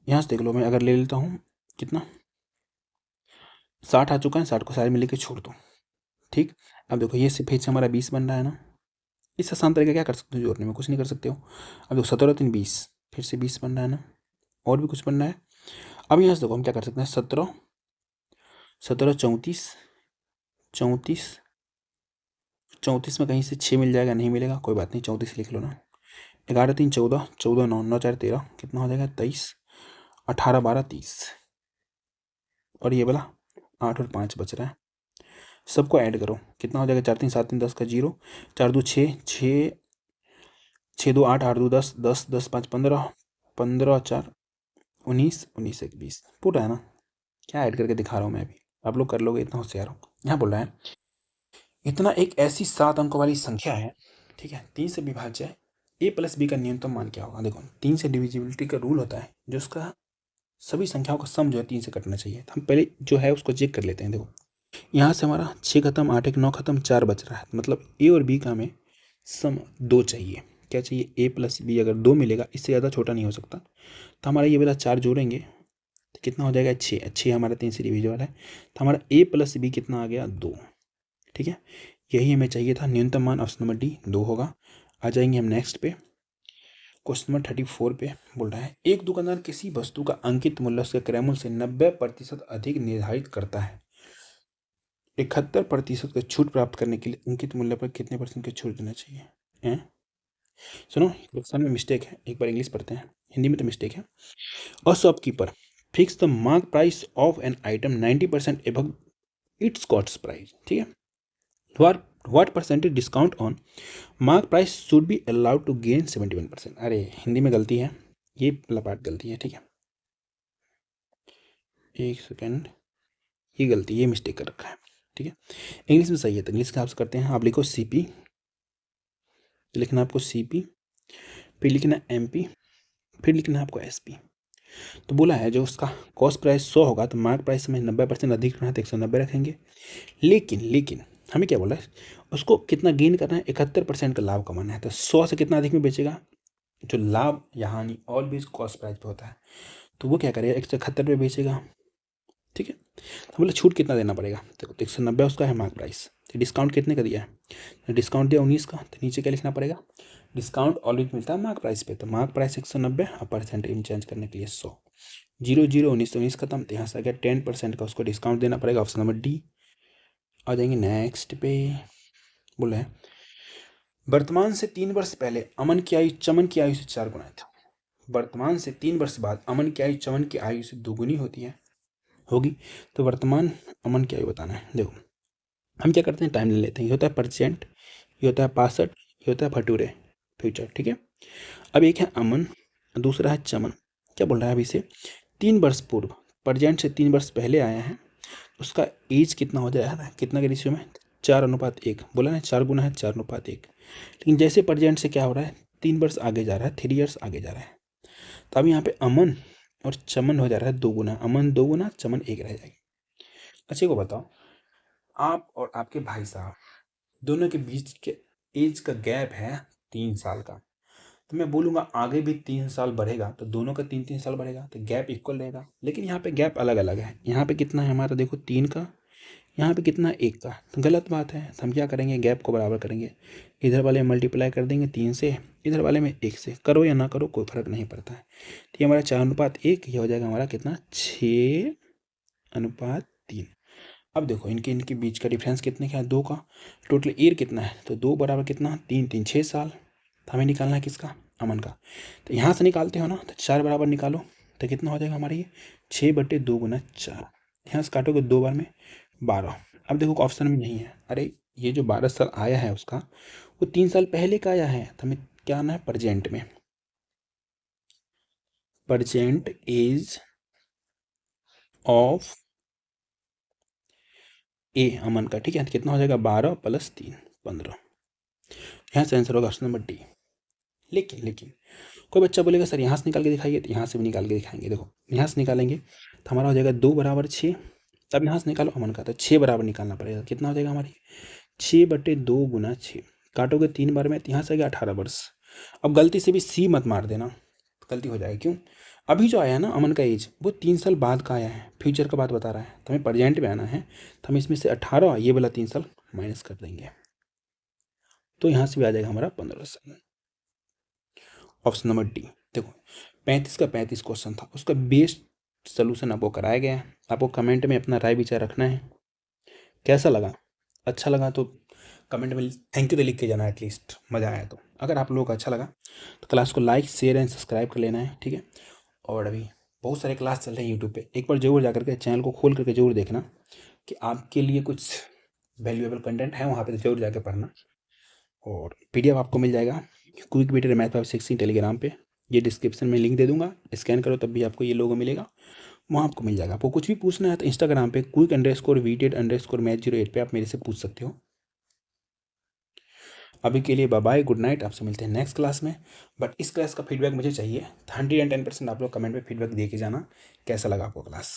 यहाँ से देख लो, मैं अगर ले लेता हूँ कितना 60 आ चुका है, 60 को सारे में लेके छोड़ दो। ठीक, अब देखो ये से फिर से हमारा 20 बन रहा है ना, इस आसान तरीका क्या कर सकते हो, जोड़ने में कुछ नहीं कर सकते हो। अब देखो 17 3 20, फिर से 20 बन रहा है ना, और भी कुछ बन रहा है। अब यहाँ से देखो हम क्या कर सकते हैं, 17 17 34, 34 34 में कहीं से 6 मिल जाएगा, नहीं मिलेगा कोई बात नहीं, 34 लिख लो ना। 11 3 14, 14 9 9 4 13, कितना हो जाएगा 23, 18 12 30, और ये वाला 8 और 5 बच रहा है। सबको ऐड करो, कितना हो जाएगा 4 3 7 3 10 का जीरो, 4 2 6 6 6 2 8 8 2 10 10 10 5 15 15 4 19 19 1 20, पूरा है ना। क्या ऐड करके दिखा रहा हूँ मैं अभी, आप लोग कर लोगे, इतना होशियार हो। यहाँ बोल रहा है इतना एक ऐसी 7 अंकों वाली संख्या है, ठीक है, 3 से विभाज्य है, ए प्लस बी का न्यूनतम मान क्या होगा। देखो 3 से डिविजिबिलिटी का रूल होता है, जो उसका सभी संख्याओं का सम जो है 3 से कटना चाहिए। तो हम पहले जो है उसको चेक कर लेते हैं। देखो यहाँ से हमारा 6 खत्म 8 1 9 खत्म 4 बच रहा है, मतलब ए और बी का हमें सम 2 चाहिए। क्या चाहिए, ए प्लस बी अगर 2 मिलेगा, इससे ज़्यादा छोटा नहीं हो सकता। तो हमारा ये वाला 4 जोड़ेंगे तो कितना हो जाएगा 6, 6 हमारा 3 से डिविजिबल है, तो हमारा ए प्लस बी कितना आ गया 2, ठीक है। यही हमें चाहिए था, न्यूनतम मान ऑप्शन नंबर डी 2 होगा। आ जाएंगे हम नेक्स्ट पे, क्वेश्चन नंबर 34 पे बोल रहा है एक दुकानदार किसी वस्तु का अंकित मूल्य उसके क्रय मूल्य से 90% अधिक निर्धारित करता है 71% का छूट प्राप्त करने के लिए अंकित मूल्य पर कितने % की छूट देना चाहिए? हैं? सुनो, क्वेश्चन में मिस्टेक है, एक बार इंग्लिश पढ़ते हैं, हिंदी में तो मिस्टेक है। A shopkeeper fix the mark price of an item 90% above its cost price, ठीक है। What percentage discount on mark price should be allowed to gain 71%। अरे हिंदी में गलती है, ये वाला पार्ट गलती है, ठीक है, एक सेकेंड, ये गलती, ये मिस्टेक कर रखा है, ठीक है। इंग्लिश में सही है, तो इंग्लिश के हिसाब से करते हैं। आप लिखो CP, लिखना आपको CP, फिर लिखना MP, फिर लिखना है आपको SP। तो बोला है जो उसका कॉस्ट प्राइस 100 होगा तो मार्क प्राइस में 90% अधिक रखना है तो 190 रखेंगे। लेकिन हमें क्या बोला है, उसको कितना गेन करना है, 71% का लाभ कमाना है। तो 100 से कितना अधिक में बेचेगा, जो लाभ यहाँ ऑलवेज कॉस्ट प्राइस पे होता है, तो वो क्या करेगा, 171 पे बेचेगा, ठीक है। तो बोले छूट कितना देना पड़ेगा, तो 190 उसका है मार्क प्राइस, तो डिस्काउंट कितने का दिया है, तो डिस्काउंट दिया 19 का, तो नीचे क्या लिखना पड़ेगा, डिस्काउंट ऑलवेज मिलता है मार्क प्राइस पे, तो मार्क प्राइस 190 और परसेंटेज चेंज करने के लिए 100, 0 0 19 तो 19 खत्म, तो यहाँ से आ गया 10% का उसको डिस्काउंट देना पड़ेगा। Option number D। आ जाएंगे नेक्स्ट पे, बोला है वर्तमान से 3 वर्ष पहले अमन की आयु चमन की आयु से 4 गुना था। वर्तमान से 3 वर्ष बाद अमन की आयु चमन की आयु से 2 गुनी होगी। तो वर्तमान अमन की आयु बताना है। देखो हम क्या करते हैं, टाइम ले लेते हैं, ये होता है परसेंट, ये होता है 65, ये होता है भटूरे फ्यूचर, ठीक है। अब एक है अमन, दूसरा है चमन। क्या बोल रहा है अभी से 3 वर्ष पूर्व, प्रेजेंट से 3 वर्ष पहले आया है, उसका एज कितना हो जाएगा, कितना के रेशियो में, 4:1। बोला ना 4 गुना है 4:1। लेकिन जैसे प्रेजेंट से क्या हो रहा है, 3 वर्ष आगे जा रहा है, 3 ईयर्स आगे जा रहा है, तो अब यहाँ पे अमन और चमन हो जा रहा है 2 गुना, अमन 2 गुना, चमन 1 रह जाएगी। अच्छे को बताओ, आप और आपके भाई साहब दोनों के बीच के एज का गैप है 3 साल का, तो मैं बोलूँगा आगे भी 3 साल बढ़ेगा, तो दोनों का 3 3 साल बढ़ेगा, तो गैप इक्वल रहेगा। लेकिन यहाँ पे गैप अलग अलग है, यहाँ पे कितना है हमारा, देखो 3 का, यहाँ पे कितना 1 का, तो गलत बात है। तो हम क्या करेंगे, गैप को बराबर करेंगे, इधर वाले मल्टीप्लाई कर देंगे 3 से, इधर वाले में 1 से, करो या ना करो कोई फर्क नहीं पड़ता है। तो ये हमारा 4:1, ये हो जाएगा हमारा कितना, 6:3। अब देखो इनके बीच का डिफरेंस कितने का है, 2 का। टोटल ईयर कितना है, तो 2 बराबर कितना, 3 3 6 साल। तो हमें निकालना है किसका, अमन का। तो यहाँ से निकालते हो ना, तो 4 बराबर निकालो, तो कितना हो जाएगा हमारा ये 6/2 गुना 4। यहाँ से काटोगे 2 बार में 12। अब देखो ऑप्शन में नहीं है, अरे ये जो 12 साल आया है उसका, वो 3 साल पहले का आया है, तो हमें क्या आना है, प्रेजेंट में, प्रेजेंट एज ऑफ ए अमन का, ठीक है। तो कितना हो जाएगा, 12 + 3 15। यहाँ से आंसर होगा ऑप्शन नंबर D। लेकिन कोई बच्चा बोलेगा सर यहाँ से निकाल के दिखाइए, तो यहाँ से भी निकाल के दिखाएंगे। देखो यहाँ से निकालेंगे तो हमारा हो जाएगा 2 बराबर 6। तब यहाँ से निकालो अमन का, तो 6 बराबर निकालना पड़ेगा, कितना हो जाएगा हमारी 6/2 गुना 6। काटोगे 3 बार में, तो यहाँ से आ गया 18 वर्ष। अब गलती से भी C मत मार देना, गलती हो जाएगी। क्यों, अभी जो आया है ना अमन का एज, वो 3 साल बाद का आया है, फ्यूचर का बात बता रहा है, तो हमें प्रेजेंट में आना है, तो हम इसमें से 18 ये वाला 3 साल माइनस कर देंगे, तो यहाँ से भी आ जाएगा हमारा 15 साल। Option number D। देखो 35 का 35 क्वेश्चन था, उसका बेस्ट सोल्यूशन आपको कराया गया है। आपको कमेंट में अपना राय विचार रखना है, कैसा लगा, अच्छा लगा तो कमेंट में थैंक यू तो लिख के जाना, एटलीस्ट मज़ा आया तो। अगर आप लोगों को अच्छा लगा तो क्लास को लाइक शेयर एंड सब्सक्राइब कर लेना है, ठीक है। और अभी बहुत सारे क्लास चल रहे हैं यूट्यूब पे, एक बार जरूर जा करके चैनल को खोल करके जरूर देखना कि आपके लिए कुछ वैल्यूएबल कंटेंट है वहाँ पे, तो जरूर जाकर पढ़ना। और PDF आपको मिल जाएगा क्विक बीटर मैथ 516 टेलीग्राम पे, ये डिस्क्रिप्शन में लिंक दे दूंगा, स्कैन करो तब भी आपको ये लोगो मिलेगा, वहाँ आपको मिल जाएगा। आपको कुछ भी पूछना है तो इंस्टाग्राम पे quick_vted_math08 पे आप मेरे से पूछ सकते हो। अभी के लिए बाय बाय, गुड नाइट, आपसे मिलते हैं नेक्स्ट क्लास में। बट इस क्लास का फीडबैक मुझे चाहिए, 110% आप लोग कमेंट में फीडबैक दे के जाना कैसा लगा आपको क्लास।